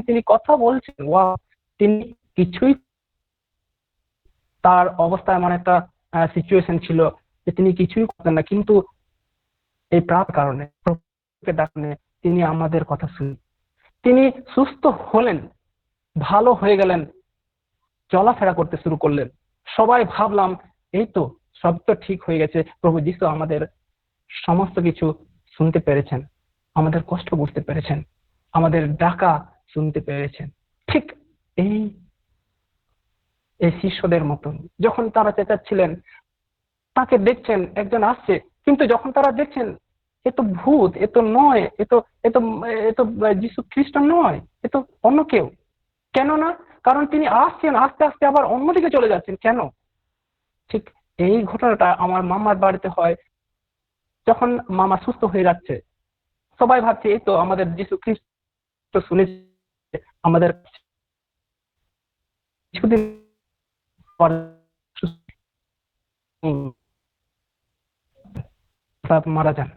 Speaker 4: তিনি কথা বলছেন, তিনি কিছুই, তার অবস্থা এমন একটা সিচুয়েশন ছিল যে তিনি কিছুই করতেন না, কিন্তু এই প্রার্থনার কারণে, ডাকনে তিনি আমাদের কথা শুনি, তিনি সুস্থ হলেন, ভালো হয়ে গেলেন, চলাফেরা করতে শুরু করলেন। সবাই ভাবলাম এই তো সব তো ঠিক হয়ে গেছে, প্রভু যিশু আমাদের সমস্ত কিছু শুনতে পেরেছেন, আমাদের কষ্ট বুঝতে পেরেছেন, আমাদের ডাকা শুনতে পেরেছেন। ঠিক এই শিষ্যদের মতন যখন তারা চেঁচাচ্ছিলেন, তাকে দেখছেন একজন আসছে, কিন্তু যখন তারা দেখছেন এ তো ভূত, এ তো নয়, এ তো যীশু খ্রিস্ট নয়, এ তো অন্য কেউ। কেন না? কারণ তিনি আসছেন, আস্তে আস্তে আবার অন্যদিকে চলে যাচ্ছেন। কেন? ঠিক এই ঘটনাটা আমার মামার বাড়িতে হয়। যখন মামা সুস্থ হয়ে যাচ্ছে, সবাই ভাবছে এই তো আমাদের যীশু খ্রিস্ট শুনেছে, আমাদের কিছুদিন পর মারা যান।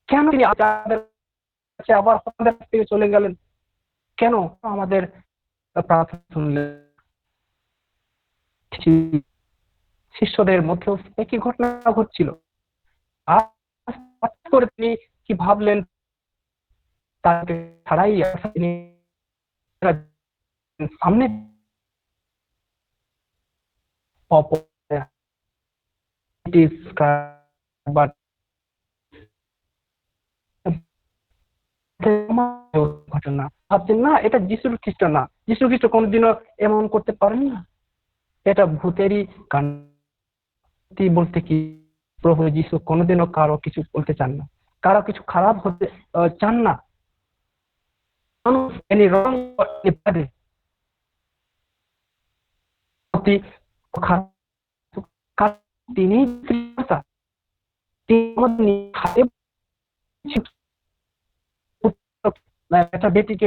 Speaker 4: কেন তিনি আবার আমাদের থেকে চলে গেলেন? কেন? আমাদের প্রার্থনা শুনলেন। শিষ্যদের মধ্যেও একই ঘটনা ঘটছিল। করে তিনি কি ভাবলেন? তাকে ছাড়াই তিনি সামনে ঘটনা ভাবছেন না, এটা যীশু খ্রিস্ট না, যীশু খ্রিস্ট কোনদিনও এমন করতে পারেন না, এটা ভূতেরই কাণ্ড। বলতে কি, প্রভু যীশু কোনোদিনও কারো কিছু বলতে চান না, কারো কিছু খারাপ হতে চান না। তিনি একটা বেটিকে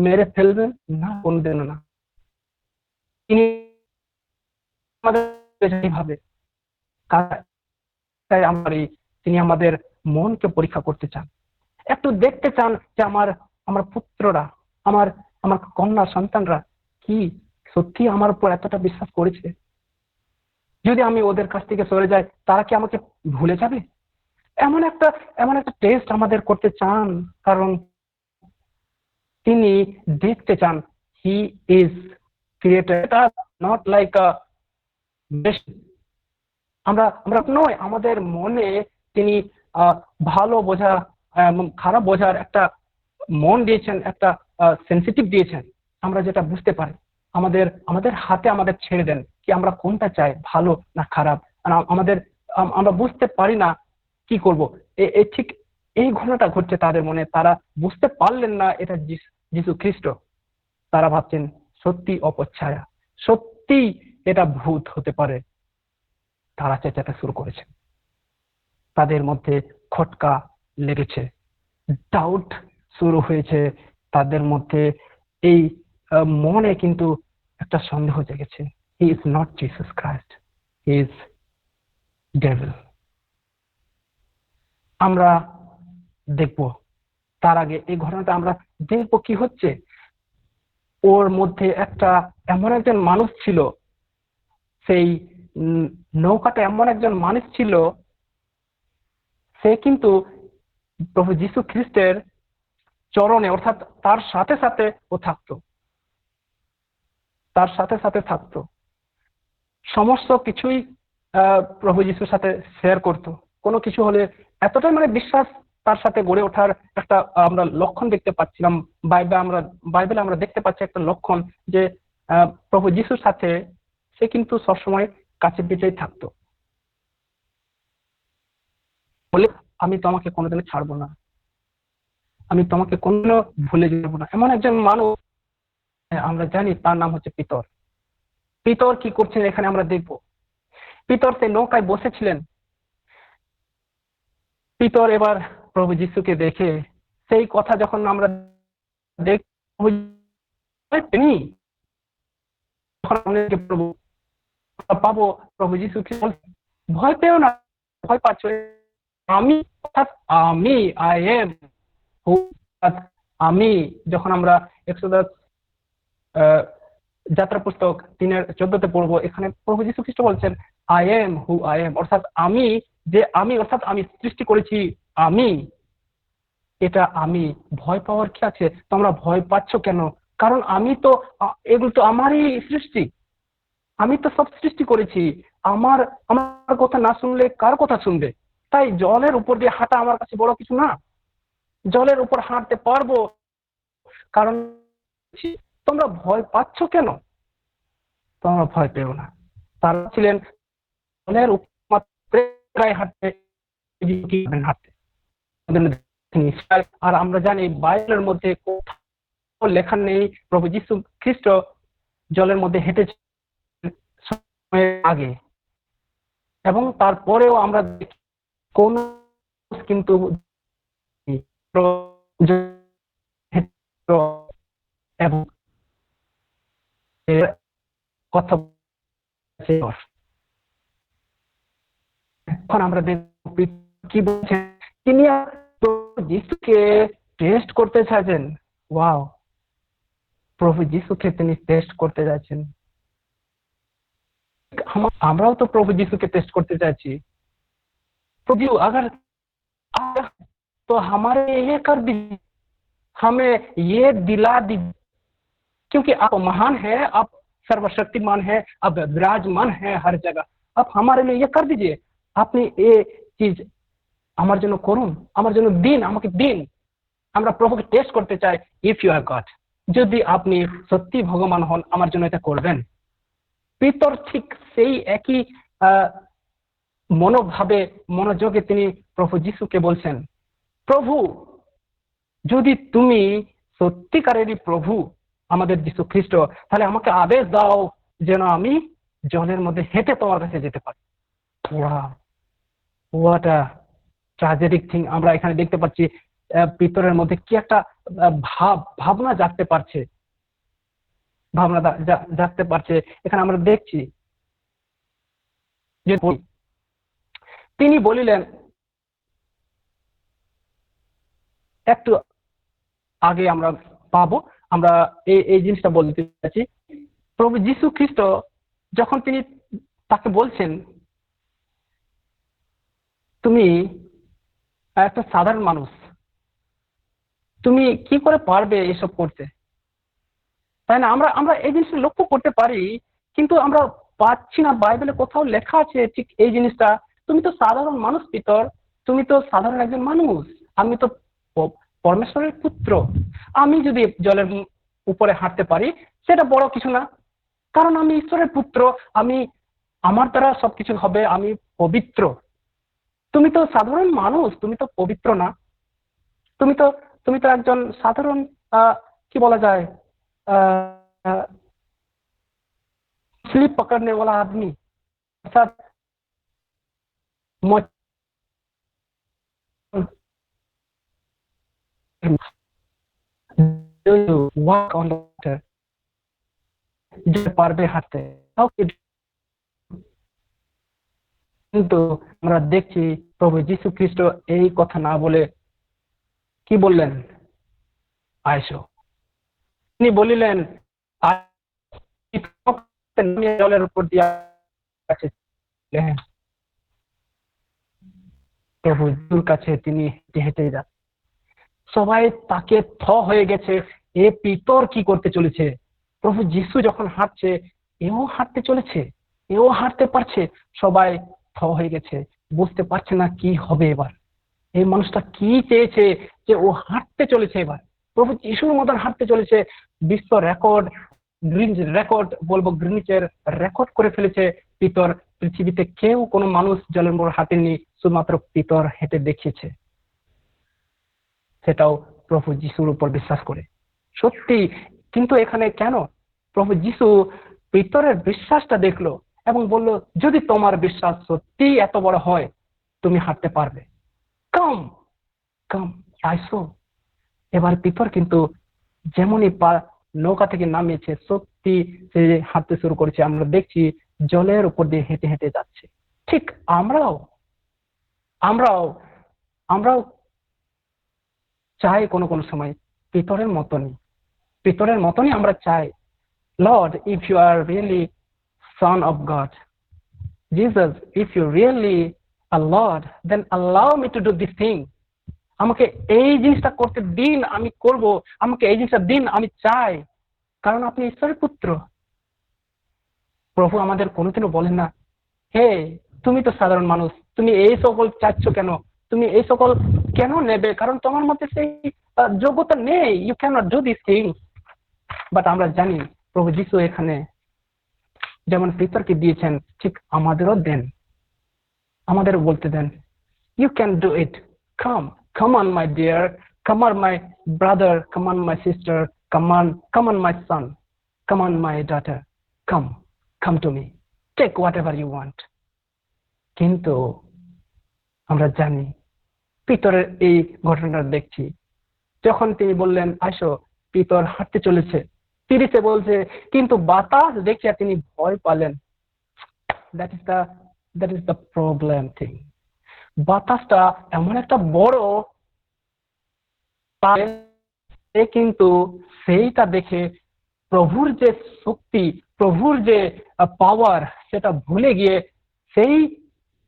Speaker 4: মেরে ফেলবেন না, কোনদিনও না। তিনি ভাবে তিনি আমাদের মনকে পরীক্ষা করতে চান, একটু দেখতে চান যে আমার পুত্ররা, আমার কন্যা সন্তানরা কি সত্যি আমার উপর এতটা বিশ্বাস করেছে? যদি আমি ওদের কাছ থেকে সরে যাই, তারা কি আমাকে ভুলে যাবে? এমন একটা টেস্ট আমাদের করতে চান, কারণ তিনি দেখতে চান he is created not like আ আমরা নয়, আমাদের মনে তিনি ভালো বোঝা খারাপ বোঝার একটা মন দিয়েছেন, একটা সেন্সিটিভ দিয়েছেন, আমরা যেটা বুঝতে পারি। আমাদের আমাদের হাতে আমাদের ছেড়ে দেন কি আমরা কোনটা চাই, ভালো না খারাপ। আর আমরা বুঝতে পারি না কি করব। ঠিক এই ঘটনাটা ঘটছে তাদের মনে। তারা বুঝতে পারলেন না এটা যিশু খ্রিস্ট। তারা ভাবছেন সত্যি অপচ্ছায়া, সত্যি এটা ভূত হতে পারে। তারা চেঁচাতে শুরু করেছে, তাদের মধ্যে খটকা লেগেছে, ডাউট শুরু হয়েছে তাদের মধ্যে। এই মনে কিন্তু একটা সন্দেহ জেগেছে, he is not Jesus Christ, he is devil. আমরা দেখব, তার আগে এই ঘটনাটা আমরা দেখব কি হচ্ছে। ওর মধ্যে একটা এমন একজন মানুষ ছিল, সেই নৌকাটা এমন একজন মানুষ ছিল, সে কিন্তু প্রভু যীশু খ্রিস্টের চরণে অর্থাৎ তার সাথে সাথে ও থাকতো, তার সাথে সাথে থাকতো, সমস্ত কিছুই প্রভু যীশুর সাথে শেয়ার করতো। কোনো কিছু হলে এতটাই মানে বিশ্বাস তার সাথে গড়ে ওঠার একটা আমরা লক্ষণ দেখতে পাচ্ছিলাম। বাইবেলে আমরা দেখতে পাচ্ছি একটা লক্ষণ যে প্রভু যীশুর সাথে সে কিন্তু সবসময় কাছে পিঠেই থাকতো, বলে আমি তোমাকে কোনোদিন ছাড়বো না, আমি তোমাকে কোনো ভুলে যাব না। এমন একজন মানুষ আমরা জানি, তার নাম হচ্ছে পিতর। পিতর কি করছেন এখানে আমরা দেখব। পিতর সে নৌকায় বসেছিলেন। পিতর এবার প্রভু যীশুকে দেখে সেই কথা যখন আমরা পাবো, প্রভু যীশু ভয় পেও না, ভয় পাচ্ছ, আমি অর্থাৎ আমি আই এম হু, আমি। যখন আমরা 110 যাত্রা পুস্তক 3:14 পড়বো, এখানে প্রভু যীশু খ্রিস্ট বলছেন I am who I am, অর্থাৎ আমি যে আমি, অর্থাৎ আমি সৃষ্টি করেছি আমি, এটা আমি। ভয় পাওয়ার কি আছে? তোমরা ভয় পাচ্ছ কেন? কারণ আমি তো, এগুলো তো আমারই সৃষ্টি, আমি তো সব সৃষ্টি করেছি। আমার আমার কথা না শুনলে কার কথা শুনবে? তাই জলের উপর দিয়ে হাঁটা আমার কাছে বড় কিছু না, জলের উপর হাঁটতে পারবো, কারণ তোমরা ভয় পাচ্ছ কেন? তোমরা ভয় পেও না। তারা ছিলেন জলের উপর হাঁটতে হাঁটতে। আর আমরা জানি বাইবেলের মধ্যে কোথাও লেখা নেই প্রভু যীশু খ্রিস্ট জলের মধ্যে হেঁটেছে আগে, এবং তারপরেও আমরা কোন কিন্তু এবং কথা এখন আমরা দেখব কি বলছেন তিনি। যিশুকে টেস্ট করতে চাইছেন। ওয়াও, প্রভু যিশুকে তিনি টেস্ট করতে যাচ্ছেন। আমরাও তো প্রভু যিশুকে টেস্ট করতে চাইছি। प्रभु अगर तो हमारे ये कर दीजिए, हमें ये दिला दीजिए, क्योंकि आप महान है, आप सर्वशक्तिमान है, आप विराजमान है हर जगह, आप हमारे लिए ये कर दीजिए, আপনি এই চিজ আমার জন্য করুন, আমার জন্য দিন, আমাকে দিন। আমরা প্রভুকে টেস্ট করতে চাই। ইফ ইউ আর গড, যদি আপনি সত্যি ভগবান হন আমার জন্য এটা করবেন। পিতর ঠিক সেই একই মনোভাবে মনোযোগে তিনি প্রভু যিশুকে বলছেন, প্রভু যদি তুমি সত্যিকারেরই প্রভু আমাদের যিশু খ্রিস্ট, তাহলে আমাকে আদেশ দাও যেন আমি জলের মধ্যে হেঁটে তোমার কাছে যেতে পারি। What a tragedic thing. আমরা এখানে দেখতে পাচ্ছি পিতরের মধ্যে কি একটা ভাবনা জাগতে পারছে, ভাবনা জাগতে পারছে। এখানে আমরা দেখছি যে তিনি বলিলেন, একটু আগে আমরা পাবো, আমরা এই জিনিসটা বলতে চাচ্ছি। প্রভু যীশু খ্রিস্ট যখন তিনি তাকে বলছেন, তুমি একটা সাধারণ মানুষ, তুমি কি করে পারবে এসব করতে, তাই না? আমরা এই জিনিসটা লক্ষ্য করতে পারি, কিন্তু আমরা পাচ্ছি না। বাইবেলে কোথাও লেখা আছে ঠিক এই জিনিসটা। তুমি তো সাধারণ মানুষ পিতর, তুমি তো সাধারণ একজন মানুষ, আমি তো পরমেশ্বরের পুত্র, আমি যদি জলের উপরে হাঁটতে পারি সেটা বড় কিছু না। কারণ আমি ঈশ্বরের পুত্র, আমি আমার দ্বারা সবকিছু হবে, আমি পবিত্র। তুমি তো সাধারণ মানুষ, তুমি তো পবিত্র না। তুমি তো তুমি তো একজন সাধারণ কি বলা যায় स्लिप पकड़ने वाला आदमी, अर्थात walk on the water, যে পারবে হাঁটতে। কিন্তু আমরা দেখছি প্রভু যীশু খ্রিস্ট এই কথা না বলে কি বললেন? আইসো। তিনি বলিলেন জলের উপর দিয়ে প্রভু যিশুর কাছে তিনি হেঁটে হেঁটে যান। সবাই তাকে থ হয়ে গেছে, এ পিতর কি করতে চলেছে? প্রভু যিশু যখন হাঁটছে, এও হাঁটতে চলেছে, এও হাঁটতে পারছে। সবাই থ হয়ে গেছে, বুঝতে পারছে না কি হবে এবার। এই মানুষটা কি চেয়েছে যে ও হাঁটতে চলেছে, এবার প্রভু যিশুর মতন হাঁটতে চলেছে। বিশ্ব রেকর্ড, গ্রিনিচ রেকর্ড বলবো, গ্রিনিচের রেকর্ড করে ফেলেছে পিতর। পৃথিবীতে কেউ কোনো মানুষ জলের উপর হাঁটেনি, শুধুমাত্র পিতর হেঁটে দেখিয়েছে, সেটাও প্রভু যিশুর উপর বিশ্বাস করে। সত্যি, কিন্তু এখানে কেন প্রভু যিশু পিতরের বিশ্বাসটা দেখলো এবং বলল, যদি তোমার বিশ্বাস সত্যি এত বড় হয়, তুমি হাঁটতে পারবে। কাম কাম আইসো। এবার পিতর কিন্তু যেমনই নৌকা থেকে নামিয়েছে, সত্যি সে হাঁটতে শুরু করেছে। আমরা দেখছি জলের উপর দিয়ে হেঁটে হেঁটে যাচ্ছে। ঠিক আমরাও আমরাও আমরাও চাই কোনো কোনো সময় পিতরের মতনই আমরা চাই, Lord, if you are really son of God, Jesus, if you really a Lord, then allow me to do this thing. আমাকে এই জিনিসটা করতে দিন, আমি করব। আমাকে এই জিনিসটা দিন, আমি চাই, কারণ আপনি ঈশ্বরের পুত্র। প্রভু আমাদের কোনোদিনও বলেন না, হে তুমি তো সাধারণ মানুষ, তুমি এই সকল চাচ্ছ কেন, তুমি এই সকল কেন নেবে, কারণ তোমার মধ্যে সেই যোগ্যতা নেই, you can not do this thing. But আমরা জানি প্রভু যিশু এখানে যেমন পিতরকে দিয়েছেন, ঠিক আমাদেরও দেন, আমাদের বলতে দেন, you can do it, come come on my dear, come on my brother, come on my sister, come on my son, come on my daughter, come to me, take whatever you want. কিন্তু আমরা জানি পিতরের এই ঘটনাটা দেখছি, যখন তিনি বললেন আসো, পিতর হাঁটতে চলেছে, 30 বলছে, কিন্তু বাতাস দেখে তিনি ভয় পেলেন। that is the problem thing. বাতাসটা এমন একটা বড়, কিন্তু সেইটা দেখে প্রভুর যে শক্তি, প্রভুর যে পাওয়ার, সেটা ভুলে গিয়ে সেই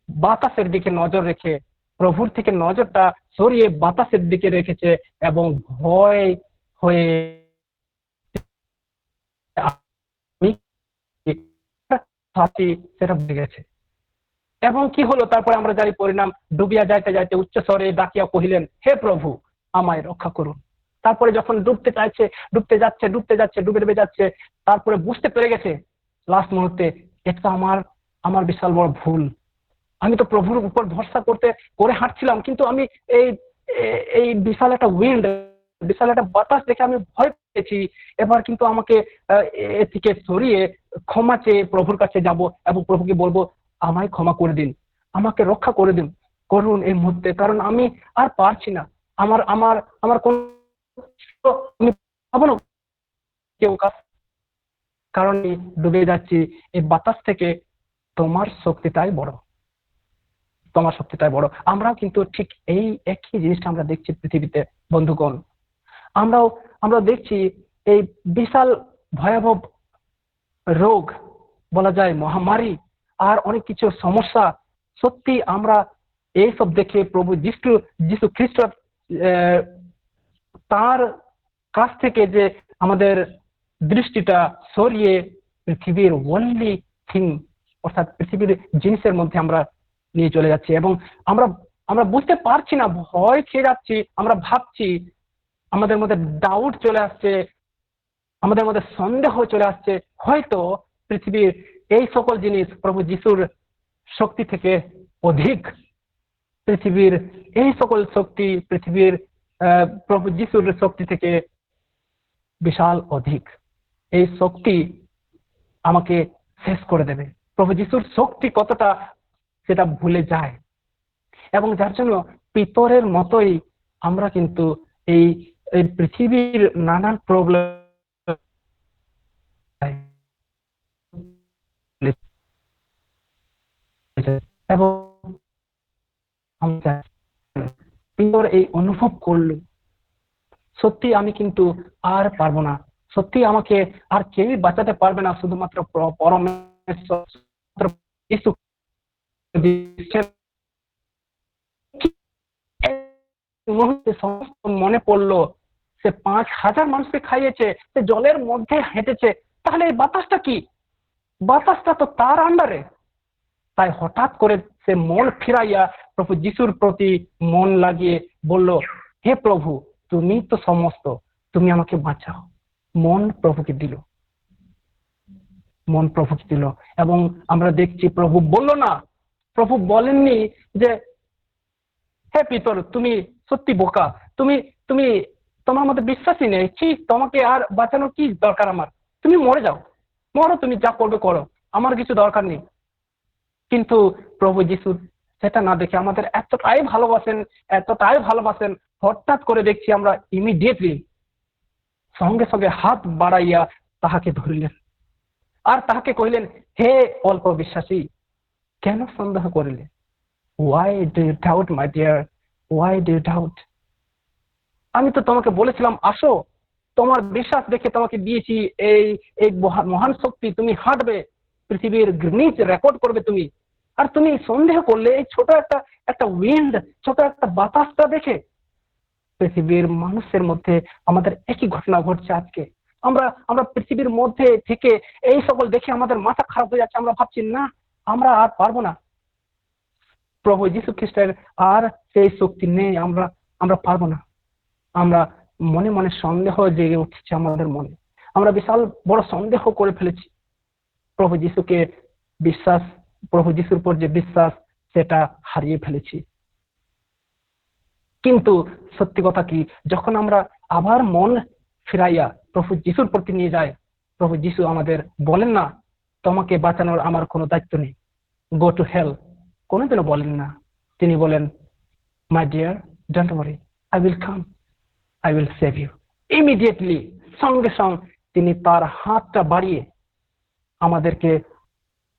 Speaker 4: বাতাসের দিকে নজর রেখে, প্রভুর থেকে নজরটা সরিয়ে বাতাসের দিকে রেখেছে এবং ভয় হয়ে সেটা ভুলে গেছে। এবং কি হলো তারপরে আমরা জানি পরিণাম, ডুবিয়া যাইতে যাইতে উচ্চ স্বরে ডাকিয়া কহিলেন, হে প্রভু, আমায় রক্ষা করুন। তারপরে যখন ডুবতে চাইছে, ডুবতে যাচ্ছে, ডুবে যাচ্ছে, তারপরে বুঝতে পেরে গেছে লাস্ট মুহূর্তে, এটা আমার বিশাল বড় ভুল। আমি তো প্রভুর উপর ভরসা করে হাঁটছিলাম, কিন্তু আমি এই বিশাল একটা উইন্ড, বিশাল একটা বাতাস দেখে আমি ভয় পেয়েছি। এবার কিন্তু আমাকে এ থেকে সরিয়ে ক্ষমা চেয়ে প্রভুর কাছে যাব এবং প্রভুকে বলবো, আমায় ক্ষমা করে দিন, আমাকে রক্ষা করে দিন, করুন এই মুহূর্তে, কারণ আমি আর পারছি না। আমার কোন কেউ, কারণ ডুবে যাচ্ছি। এই বাতাস থেকে তোমার শক্তিটাই বড়, তোমার শক্তিটাই বড়। আমরাও কিন্তু ঠিক এই একই জিনিসটা আমরা দেখছি পৃথিবীতে বন্ধুগণ। আমরা দেখছি এই বিশাল ভয়াবহ রোগ, বলা যায় মহামারী, আর অনেক কিছু সমস্যা। সত্যি আমরা এইসব দেখে প্রভু যিশু খ্রিস্ট তার কাছ থেকে যে আমাদের দৃষ্টিটা সরিয়ে পৃথিবীর ওয়ার্ল্ডলি থিং, অর্থাৎ পৃথিবীর জিনিসের মধ্যে আমরা নিয়ে চলে যাচ্ছি এবং আমরা বুঝতে পারছি না, ভয় খেয়ে যাচ্ছি। আমরা ভাবছি, আমাদের মধ্যে ডাউট চলে আসছে, আমাদের মধ্যে সন্দেহ চলে আসছে, হয়তো পৃথিবীর এই সকল জিনিস প্রভু যিশুর শক্তি থেকে অধিক। পৃথিবীর এই সকল শক্তি পৃথিবীর প্রভু যিশুর শক্তি থেকে বিশাল অধিক। এই শক্তি আমাকে শেষ করে দেবে। প্রভু যিশুর শক্তি কতটা সেটা ভুলে যায়, এবং যার জন্য পিতরের মতোই আমরা কিন্তু এই পৃথিবীর নানান প্রবলেম এবং পিতর এই অনুভব করলো, সত্যি আমি কিন্তু আর পারবো না, সত্যি আমাকে আর কেউই বাঁচাতে পারবে না, শুধুমাত্র পরমেশ্বর যিশু। মুহূর্তে সমস্ত মনে পড়লো, সে 5000 মানুষকে খাইয়েছে, সে জলের মধ্যে হেঁটেছে, তাহলে এই বাতাসটা কি? বাতাসটা তো তার আন্ডারে। তাই হঠাৎ করে সে মন ফিরাইয়া প্রভু যিশুর প্রতি মন লাগিয়ে বলল, হে প্রভু, তুমি তো সমস্ত, তুমি আমাকে বাঁচাও। মন প্রভুকে দিল, মন প্রভুকে দিল। এবং আমরা দেখছি প্রভু বলল না, প্রভু বলেননি যে হে পিতর, তুমি সত্যি বোকা, তুমি তুমি তোমার মধ্যে বিশ্বাসই নেই, কি তোমাকে আর বাঁচানোর কি দরকার আমার, তুমি মরে যাও, মরো, তুমি যা করবে করো, আমার কিছু দরকার নেই। কিন্তু প্রভু যিশু সেটা না দেখে আমাদের এতটাই ভালোবাসেন, হঠাৎ করে দেখছি আমরা ইমিডিয়েটলি সঙ্গে সঙ্গে হাত বাড়াইয়া তাহাকে ধরিলেন, আর তাহাকে কহিলেন, হে অল্প বিশ্বাসী, কেন সন্দেহ করিলে? Why do you doubt, my dear? Why do you doubt? আমি তো তোমাকে বলেছিলাম আসো, তোমার বিশ্বাস দেখে তোমাকে দিয়েছি এই এই মহান শক্তি, তুমি হাঁটবে, পৃথিবীর গিনেস রেকর্ড করবে তুমি, আর তুমি সন্দেহ করলে এই ছোট একটা উইন্ড, ছোট একটা বাতাসটা দেখে। পৃথিবীর মানুষের মধ্যে আমাদের একই ঘটনা ঘটছে আজকে। আমরা পৃথিবীর মধ্যে থেকে এই সকল দেখে আমাদের মাথা খারাপ হয়ে যাচ্ছে, আমরা ভাবছি না আমরা আর পারবো না, প্রভু যীশু খ্রিস্টের আর সেই শক্তি নেই, আমরা পারবো না। আমরা মনে মনে সন্দেহ জেগে উঠছে আমাদের মনে, আমরা বিশাল বড় সন্দেহ করে ফেলেছি। প্রভু যিশুর উপর যে বিশ্বাস সেটা হারিয়ে ফেলেছি। কিন্তু সত্যি কথা কি, যখন আমরা আবার মন ফিরাইয়া প্রভু যিশুর প্রতি নিয়ে যাই, প্রভু যিশু আমাদের বলেন না তোমাকে বাঁচানোর আমার কোনো দায়িত্ব নেই, গো টু হেল, কোনোদিনও বলেন না। তিনি বলেন, my dear, don't worry, I will come, I will save you. Immediately, সঙ্গে সঙ্গে তিনি তার হাতটা বাড়িয়ে আমাদেরকে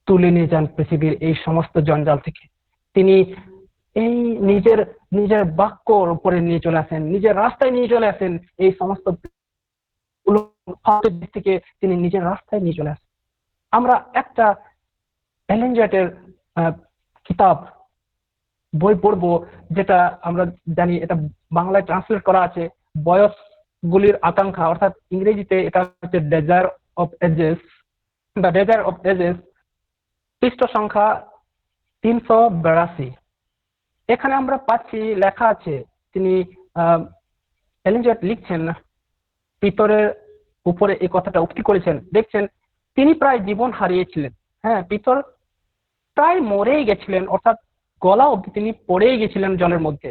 Speaker 4: তুলে নিয়ে যান পৃথিবীর এই সমস্ত জঞ্জাল থেকে। তিনি এই নিজের বাক্যর উপরে নিয়ে চলে আসেন, নিজের রাস্তায় নিয়ে চলে আসেন, এই সমস্ত থেকে তিনি নিজের রাস্তায় নিয়ে চলে আসেন। আমরা একটা এলেন হোয়াইটের কিতাব বই পড়বো, যেটা আমরা জানি এটা বাংলায় ট্রান্সলেট করা আছে, বয়সগুলির আকাঙ্ক্ষা, অর্থাৎ ইংরেজিতে এটা হচ্ছে Desire of Ages, the Desire of Ages, পৃষ্ঠা সংখ্যা 382। এখানে আমরা পাচ্ছি লেখা আছে, তিনি এলেন হোয়াইট লিখছেন, পিতরের উপরে এই কথাটা উক্তি করেছেন। দেখছেন, তিনি প্রায় জীবন হারিয়েছিলেন, হ্যাঁ, পিতর প্রায় মরেই গেছিলেন, অর্থাৎ গলা অবধি তিনি পড়েই গেছিলেন জলের মধ্যে।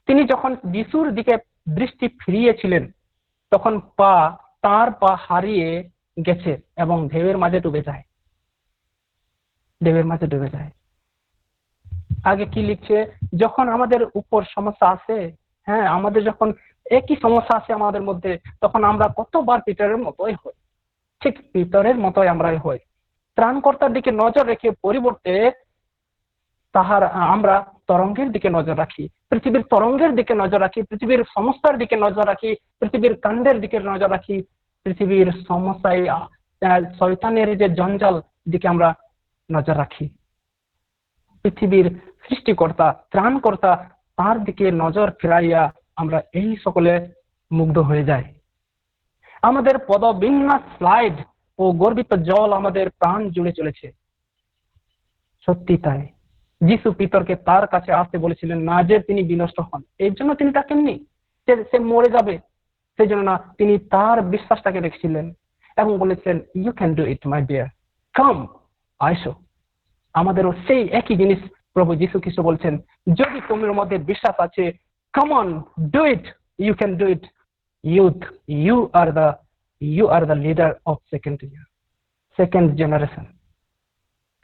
Speaker 4: তিনি যখন যিশুর দিকে দৃষ্টি ফিরিয়েছিলেন, তখন তার পা হারিয়ে গেছে এবং ঢেউয়ের মাঝে ডুবে যায়। আগে কি লিখছে, যখন আমাদের উপর সমস্যা আসে, হ্যাঁ, আমাদের যখন একই সমস্যা আসে আমাদের মধ্যে, তখন আমরা কতবার পিতরের মতোই হই, ঠিক পিতরের মতোই আমরাই হই। ত্রাণকর্তার দিকে নজর রেখে পরিবর্তে আমরা তরঙ্গের দিকে নজর রাখি, পৃথিবীর তরঙ্গের দিকে নজর রাখি, পৃথিবীর সমস্যার দিকে নজর রাখি, পৃথিবীর কাণ্ডের দিকে নজর রাখি, পৃথিবীর সমস্যায় শয়তানের যে জঞ্জাল দিকে আমরা নজর রাখি। পৃথিবীর সৃষ্টিকর্তা, ত্রাণকর্তা, তার দিকে নজর ফিরাইয়া আমরা এই সকলে মুগ্ধ হয়ে যাই। আমাদের পদবিন্যাস স্লাইড ও গর্বিত জল আমাদের প্রাণ জুড়ে চলেছে। সত্যি তাই, যিশু পিতরকে তার কাছে আসতে বলেছিলেন না যে তিনি বিনষ্ট হন, এর জন্য তিনি ডাকেননি যে সে মরে যাবে, সেই জন্য না, তিনি তার বিশ্বাসটাকে রেখেছিলেন এবং বলেছিলেন, you can do it my dear, come, আইসো। আমাদেরও সেই একই জিনিস প্রভু যীশু খ্রিস্ট বলছেন, যদি তোমার মধ্যে বিশ্বাস আছে, come on, do it, you can do it. Youth, you are the leader of second generation.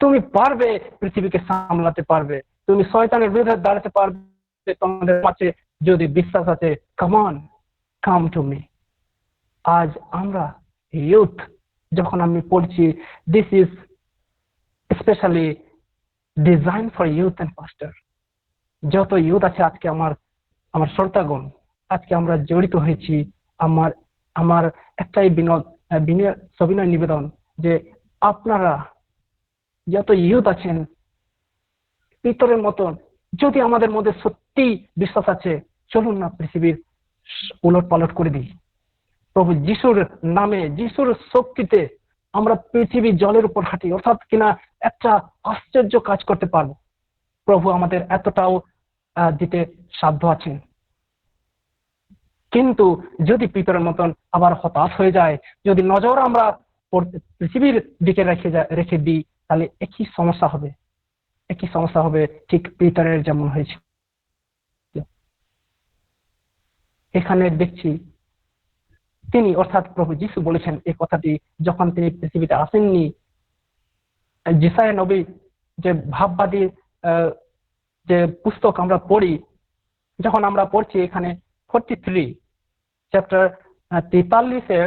Speaker 4: তুমি পারবে, পৃথিবীকে সামলাতে পারবে, তুমি শয়তানের বিরুদ্ধে দাঁড়াতে পারবে তোমাদের কাছে যদি বিশ্বাস আছে। Come on, come to me. আজ আমরা ইউথ যখন আমি পড়ছি, this is specially design for youth and pastor. যত ইউথ আছে আজকে আমার শ্রোতাগণ, আজকে আমরা জড়িত হয়েছি। আমার আমার একটাই সবিনয় নিবেদন যে আপনারা যত ইউথ আছেন, পিতরের মতন যদি আমাদের মধ্যে সত্যি বিশ্বাস আছে, চলুন না পৃথিবীর উলট পালট করে দিই। প্রভু যিশুর নামে, যিশুর শক্তিতে আমরা পৃথিবী জলের উপর হাঁটি, অর্থাৎ কিনা একটা আশ্চর্য কাজ করতে পারবো। প্রভু আমাদের এতটাও দিতে সাধ্য আছেন। কিন্তু যদি পিতরের মতন আবার হতাশ হয়ে যায়, যদি নজর আমরা পৃথিবীর দিকে রেখে দিই, তাহলে একই সমস্যা হবে, ঠিক পিতরের যেমন হয়েছে। এখানে দেখছি তিনি অর্থাৎ প্রভু যীশু বলেছেন এই কথাটি যখন তিনি পৃথিবীতে আসেননি। যেসায়া নবী যে ভাববাদী যে পুস্তক আমরা পড়ি, যখন আমরা পড়ছি এখানে 43 চ্যাপ্টার 43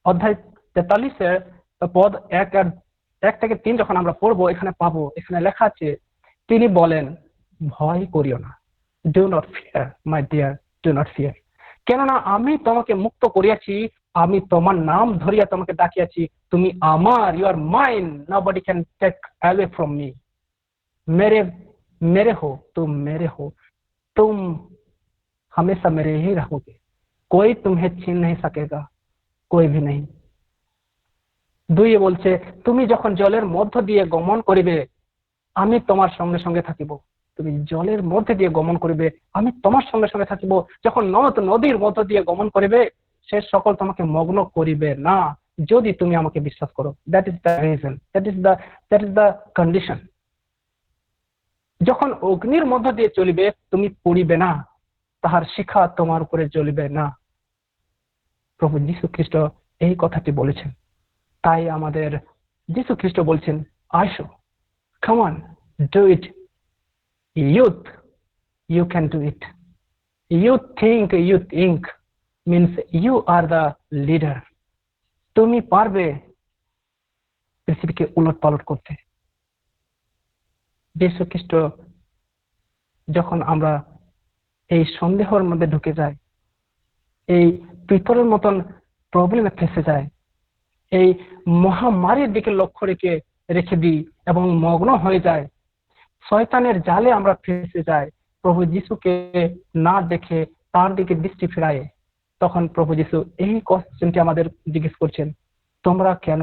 Speaker 4: অধ্যায় 43 পদ 1 থেকে 3 যখন আমরা পড়বো, এখানে পাবো, এখানে লেখা আছে, তিনি বলেন, ভয় করিও না, do not fear my dear, do not fear. কেননা আমি তোমাকে মুক্ত করিয়াছি, আমি তোমার নাম ধরিয়া তোমাকে ডাকিয়াছি, তুমি আমার, you are mine, nobody can take away from me. मेरे हो, तुम मेरे हो, तुम हमेशा मेरे ही रहोगे, कोई तुम्हें छीन नहीं सकेगा, कोई भी नहीं। দুই বলছে, তুমি যখন জলের মধ্য দিয়ে গমন করিবে, আমি তোমার সঙ্গে সঙ্গে থাকিব। তুমি জলের মধ্যে দিয়ে গমন করিবে, আমি তোমার সঙ্গে সঙ্গে থাকিব। যখন নদীর মধ্য দিয়ে গমন করিবে, সে সকল তোমাকে মগ্ন করিবে না, যদি তুমি আমাকে বিশ্বাস করো। That is the reason, that is the condition. যখন অগ্নির মধ্য দিয়ে চলিবে, তুমি পড়িবে না, তাহার শিখা তোমার উপরে জ্বলিবে না। প্রভু যীশু খ্রিস্ট এই কথাটি বলেছেন। তাই আমাদের যীশু খ্রিস্ট বলছেন, আসো, come on, do it. Youth, you can do it. You think means you are the leader. তুমি পারবে পৃথিবীকে উলট পালট করতে। যীশু খ্রিস্ট যখন আমরা এই সন্দেহের মধ্যে ঢুকে যাই, এই পিতরের মতন প্রবলেমে ফেসে যায়, এই মহামারীর দিকে লক্ষ্য রেখে দিই এবং মগ্ন হয়ে যায়, শয়তানের জালে আমরা ফেসে যাই, প্রভু যিশুকে না দেখে তার দিকে দৃষ্টি ফেরায়, তখন প্রভু যিশু এই কোশ্চেনটি আমাদের জিজ্ঞেস করছেন, তোমরা কেন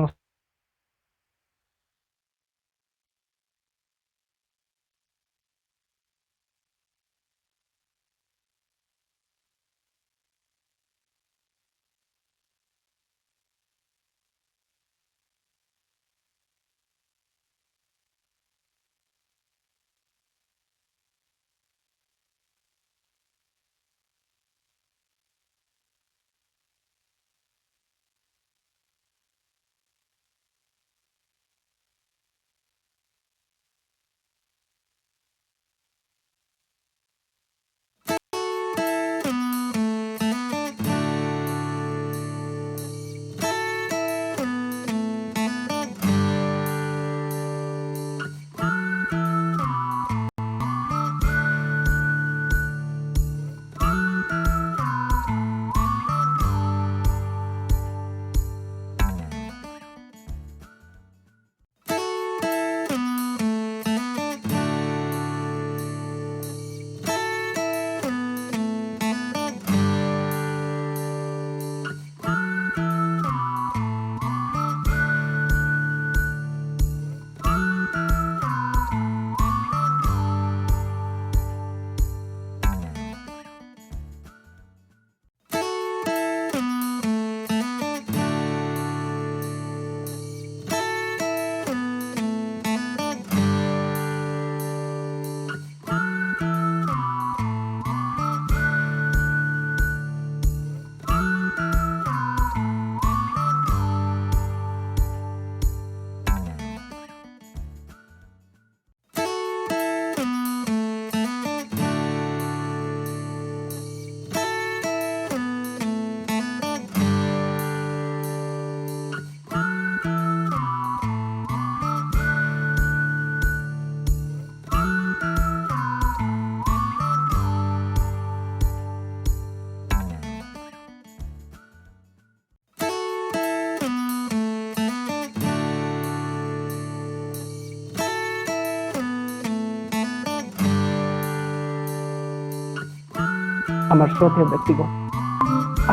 Speaker 4: আমার শ্রদ্ধেয় ব্যক্তিগণ,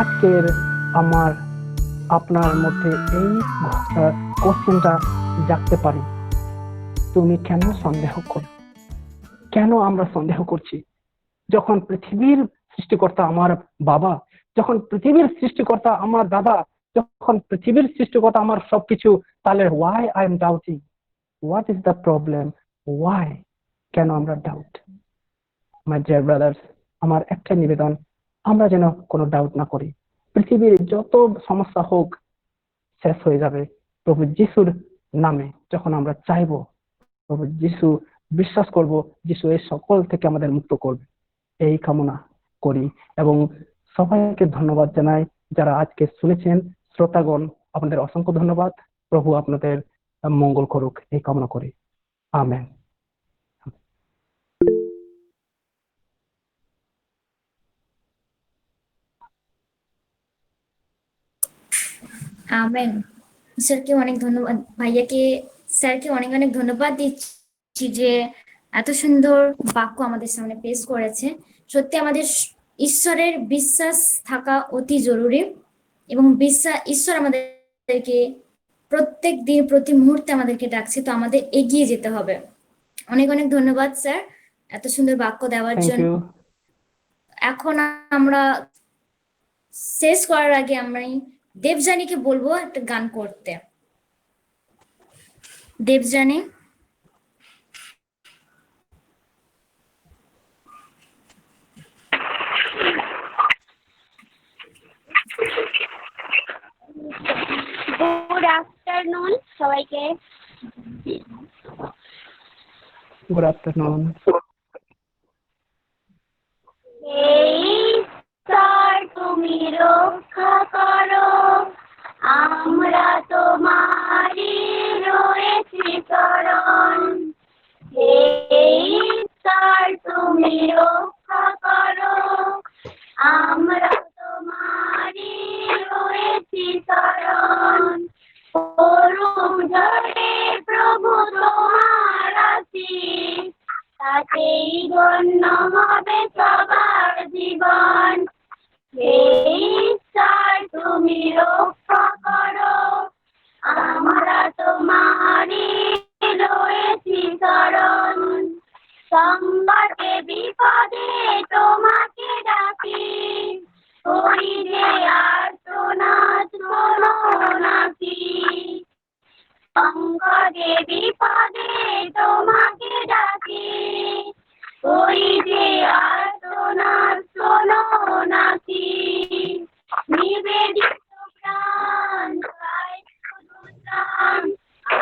Speaker 4: আজকের আমার আপনার মধ্যে এই কোশ্চেনটা জাগতে পারি, তুমি কেন সন্দেহ করো? কেন আমরা সন্দেহ করছি? যখন পৃথিবীর সৃষ্টিকর্তা আমার বাবা, যখন পৃথিবীর সৃষ্টিকর্তা আমার দাদা, যখন পৃথিবীর সৃষ্টিকর্তা আমার সবকিছু, তাহলে why I am doubting? What is the problem? Why? কেন আমরা ডাউট? মাই ডিয়ার ব্রাদার্স, আমার একটা নিবেদন, আমরা যেন কোনো ডাউট না করি। পৃথিবীর যত সমস্যা হোক শেষ হয়ে যাবে প্রভু যিশুর নামে। যখন আমরা চাইবো, প্রভু যিশু বিশ্বাস করব, যিশু এই সকল থেকে আমাদের মুক্ত করবে, এই কামনা করি। এবং সবাইকে ধন্যবাদ জানাই যারা আজকে শুনেছেন। শ্রোতাগণ, আপনাদের অসংখ্য ধন্যবাদ। প্রভু আপনাদের মঙ্গল করুক, এই কামনা করি। আমেন।
Speaker 3: আমেন। স্যারকে অনেক ধন্যবাদ, ভাইয়াকে স্যারকে অনেক অনেক ধন্যবাদ দিচ্ছি যে এত সুন্দর বাক্য আমাদের সামনে পেশ করেছে। সত্যি আমাদের ঈশ্বরের বিশ্বাস থাকা অতি জরুরি, এবং ঈশ্বর আমাদেরকে প্রত্যেক দিন প্রতি মুহূর্তে আমাদেরকে ডাকছে, তো আমাদের এগিয়ে যেতে হবে। অনেক অনেক ধন্যবাদ স্যার এত সুন্দর বাক্য দেওয়ার
Speaker 4: থ্যাংক
Speaker 3: জন্য।
Speaker 4: ইউ।
Speaker 3: এখন আমরা শেষ করার আগে আমি দেবযানীকে বলবো একটা গান করতে। দেবযানী।
Speaker 5: গুড আফটারনুন সবাইকে।
Speaker 4: Good afternoon.
Speaker 5: ঈশ্বর তুমি রক্ষা করো, আমরা তোমারই রয়েছি শরণ। ঈশ্বর তুমি রক্ষা করো, আমরা তোমারই রয়েছি শরণ। করুণ ঝড়ে প্রভু তোমার আশীষ, তাতেই ধন্য হবে সবার জীবন। ঈশ্বর তুমি রক্ষা করো, আমরা তোমারই রয়েছি শরণ। সংকটে বিপদে তোমাকে ডাকি, করি যে আর্তনাদ শোনো নাকি। সংকটে বিপদে তোমাকে ডাকি, ওই যে আর্তনাদ শোনো নাকি। নিবেদিত প্রাণ চাই শুধু ত্রাণ,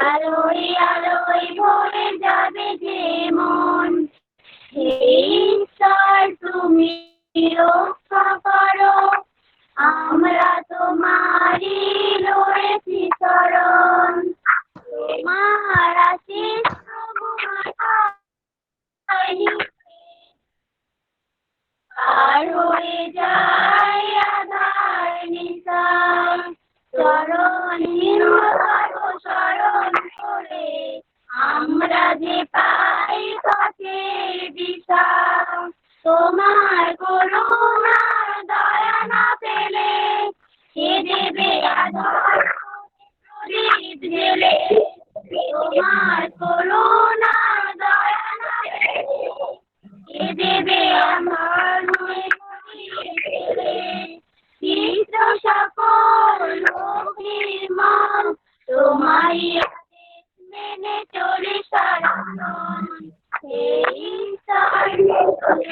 Speaker 5: আলোয় আলোয় ভরে যাবে যে মন। ঈশ্বর তুমি রক্ষা করো, আমরা তোমারই রয়েছি শরণ। তোমার আশীষ প্রভু মাথায় নিতে, পার হয়ে যায় আধার নিশা। চরণহীন শরণ করে আমরা যে পাই পথের দিশা। তোমার করুণার দয়া না পেলে কে দেবে আধার প্রদীপ জেলে। তোমার করুণার দয়া না পেলে কে দেবে আমার প্রদীপ জেলে। চিত্র সকল নির্মল, তোমারই আদেশ মেনে চলে সারাক্ষণ। ঈশ্বর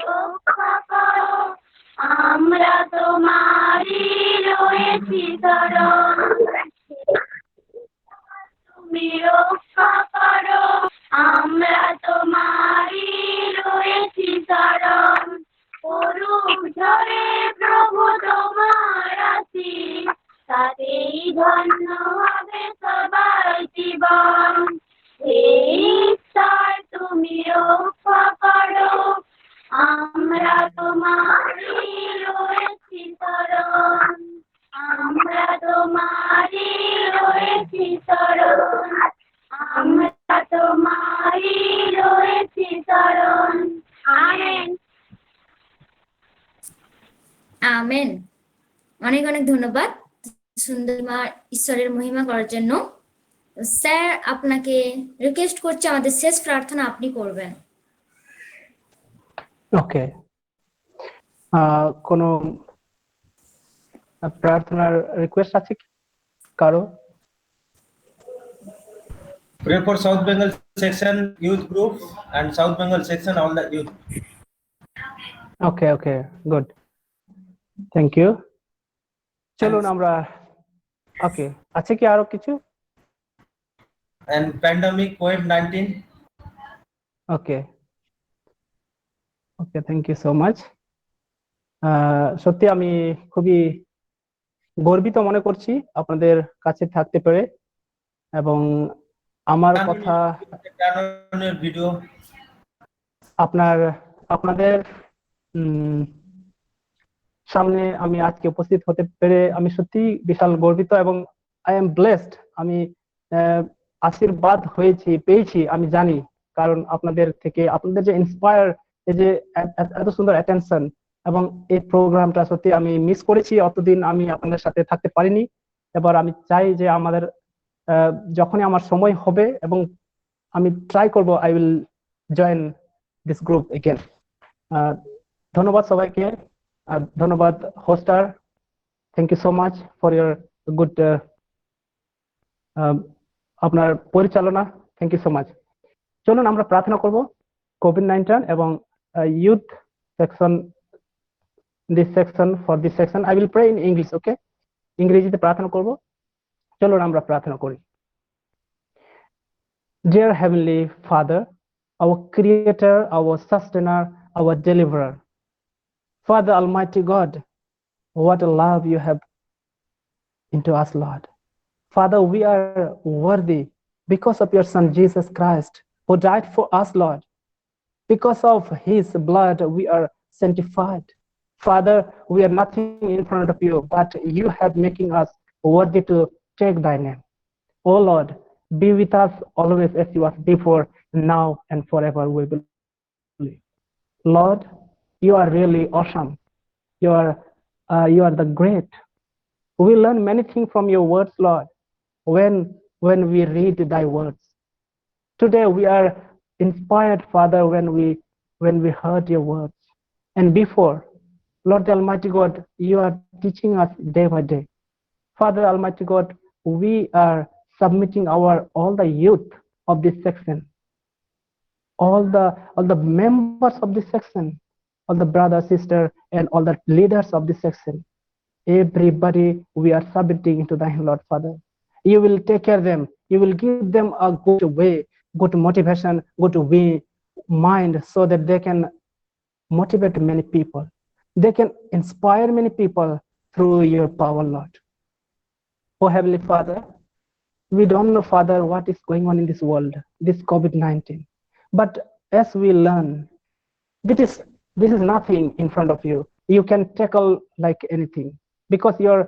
Speaker 5: রক্ষা করো, আমরা তোমারই রয়েছি শরণ। তুমি রক্ষা করো, আমরা তোমারই রয়েছি শরণ। করুণ ঝড়ে প্রভু তোমার আশীষ, তাতেই ধন্য হবে সবার জীবন। ঈশ্বর তুমি রক্ষা করো, আমরা তোমারই রয়েছি শরণ। আমরা তোমারই রয়েছি শরণ, আমরা তোমারই রয়েছি শরণ। আমেন।
Speaker 3: ঈশ্বরের মহিমা করার জন্য। স্যার আপনাকে রিকোয়েস্ট করছি আমাদের শেষ প্রার্থনা আপনি করবেন।
Speaker 4: ওকে, কোনো প্রার্থনার রিকোয়েস্ট আছে কি কারো?
Speaker 2: Pray for South Bengal section youth group and South Bengal section all the youth.
Speaker 4: Okay okay, good, thank you. চলুন আমরা, ওকে, আছে কি আরো কিছু?
Speaker 2: And pandemic COVID-19.
Speaker 4: Okay okay, thank you so much. সত্যি আমি খুবই গর্বিত মনে করছি আপনাদের কাছে থাকতে পেরে, এবং আমার কথা
Speaker 2: ভিডিও
Speaker 4: আপনাদের সামনে আমি আজকে উপস্থিত হতে পেরে আমি সত্যি বিশাল গর্বিত, এবং আই এম ব্লেসড। আমি আশীর্বাদ পেয়েছি আমি জানি, কারণ আপনাদের থেকে, আপনাদের যে ইন্সপায়ার, এই যে এত সুন্দর অ্যাটেনশন, এবং এই প্রোগ্রামটা সত্যি আমি মিস করেছি। অতদিন আমি আপনাদের সাথে থাকতে পারিনি। এবার আমি চাই যে আমাদের যখনই আমার সময় হবে, এবং আমি ট্রাই করব, I will join this group again. ধন্যবাদ সবাইকে, ধন্যবাদ হোস্টার, thank you so much for your good আপনার পরিচালনা, থ্যাংক ইউ সো মাচ। চলুন আমরা প্রার্থনা করব কোভিড-19 এবং youth section, this section, for this section I will pray in English, okay? ইংরেজিতে প্রার্থনা করব। চলুন আমরা প্রার্থনা করি। Dear Heavenly Father, our Creator, our Sustainer, our Deliverer, Father Almighty God, what a love you have into us, Lord. Father, we are worthy because of your Son Jesus Christ, who died for us, Lord. Because of his blood, we are sanctified. Father, we are nothing in front of you, but you have making us worthy to take thy name. Oh Lord, be with us always as you was before, now and forever we believe. Lord, you are really awesome. You are the great. We learn many things from your words, Lord, when we read thy words. Today we are inspired, Father, when we heard your words. And before, Lord Almighty God, you are teaching us day by day. Father Almighty God, we are submitting all the youth of this section, all the members of this section, all the brother, sister, and all the leaders of this section. Everybody we are submitting into thy hand, Lord Father. You will take care of them. You will give them a good way, good motivation, good way, mind, so that they can motivate many people. They can inspire many people through your power, Lord. Oh Heavenly Father, we don't know, Father, what is going on in this world, this COVID-19. But as we learn, this is nothing in front of you. You can tackle like anything, because your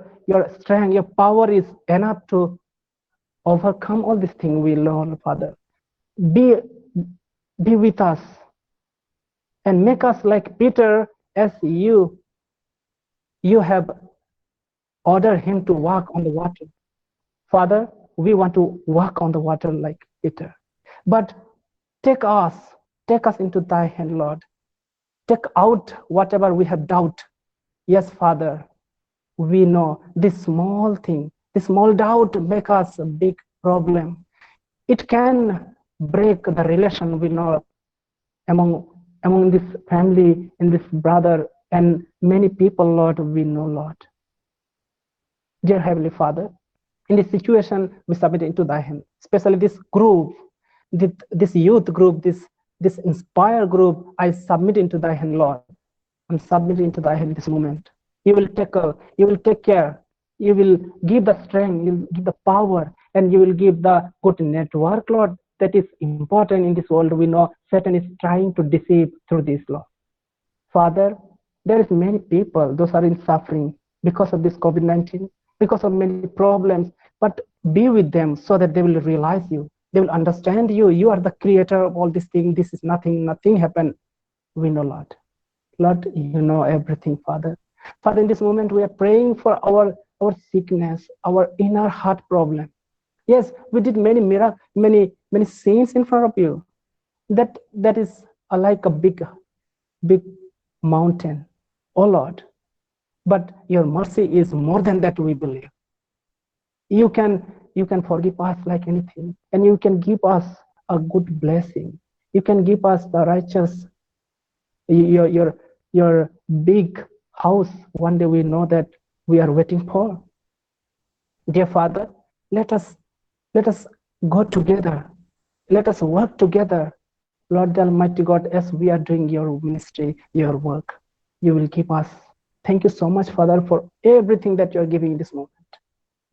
Speaker 4: strength, your power is enough to overcome all these things we learn, Father. Be with us and make us like Peter, as you have ordered him to walk on the water. Father, we want to walk on the water like Peter. But take us into thy hand, Lord. Take out whatever we have doubt. Yes, Father, we know this small thing, this small doubt make us a big problem. It can break the relation we know among this family, in this brother, and many people, Lord, we know, Lord. Dear Heavenly Father, in this situation, we submit into thy hand, especially this group, this youth group, this Inspire group, I submit into thy hand, Lord. I'm submitting into thy hand this moment. You will take care. You will give the strength, you will give the power, and you will give the good network, Lord, that is important in this world. We know Satan is trying to deceive through this, Lord. Father, there is many people, those are in suffering because of this COVID-19, because of many problems, but be with them so that they will realize you. They will understand you. You are the creator of all these things. This is nothing happened. We know, Lord. Lord, you know everything, Father. Father, in this moment, we are praying for our our sickness, our inner heart problem. Yes, we did many sins in front of you. That is like a big mountain, oh Lord. But your mercy is more than that, we believe. You can forgive us like anything, and you can give us a good blessing. You can give us the righteous, your big house. One day we know that we are waiting for. Dear Father, let us go together. Let us work together. Lord Almighty God, as we are doing your ministry, your work, you will keep us. Thank you so much, Father, for everything that you are giving in this moment.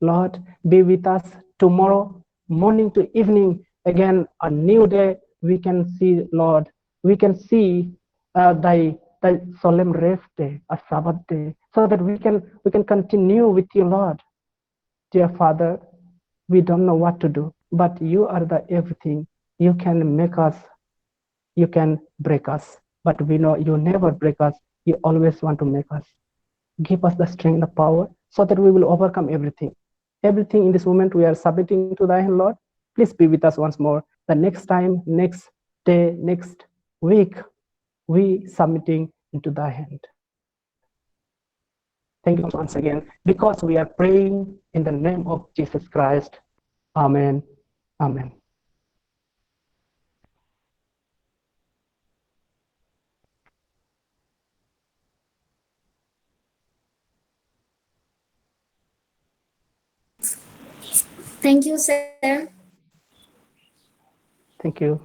Speaker 4: Lord, be with us tomorrow, morning to evening. Again, a new day. We can see, Lord, we can see thy solemn rest day, a Sabbath day, so that we can continue with you, Lord. Dear Father, we don't know what to do, but you are the everything. You can make us, you can break us, but we know you never break us. You always want to make us. Give us the strength, the power, so that we will overcome everything. Everything in this moment we are submitting to thy hand, Lord. Please be with us once more. The next time, next day, next week, we submitting into thy hand. Thank you once again, because we are praying in the name of Jesus Christ. Amen. Amen.
Speaker 3: Thank you, sir.
Speaker 4: Thank you.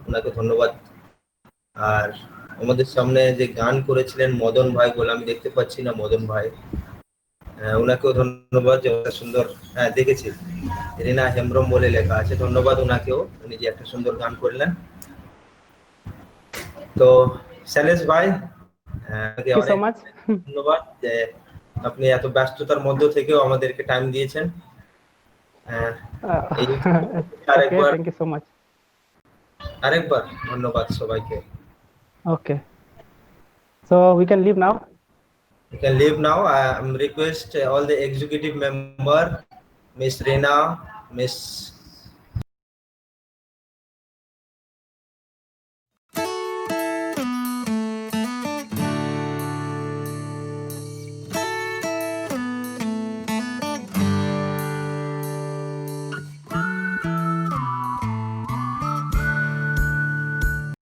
Speaker 2: ওনাকে ধন্যবাদ। আর আমাদের সামনে যে গান করেছিলেন মদন ভাই বলে, আমি দেখতে পাচ্ছি না মদন ভাই, ওনাকেও ধন্যবাদ যে একটা সুন্দর, হ্যাঁ দেখেছি রিনা হেমব্রম বলে লেখা আছে, ধন্যবাদ ওনাকেও, উনি যে একটা সুন্দর গান করলেন। তো শৈলেশ ভাই, ধন্যবাদ যে আপনি এত ব্যস্ততার মধ্য থেকেও আমাদেরকে টাইম দিয়েছেন।
Speaker 4: Thank you so much.
Speaker 2: আরেকবার ধন্যবাদ সবাইকে।
Speaker 4: Okay, so we can leave now.
Speaker 2: You can leave now. I request all the executive member, Miss Rena, Miss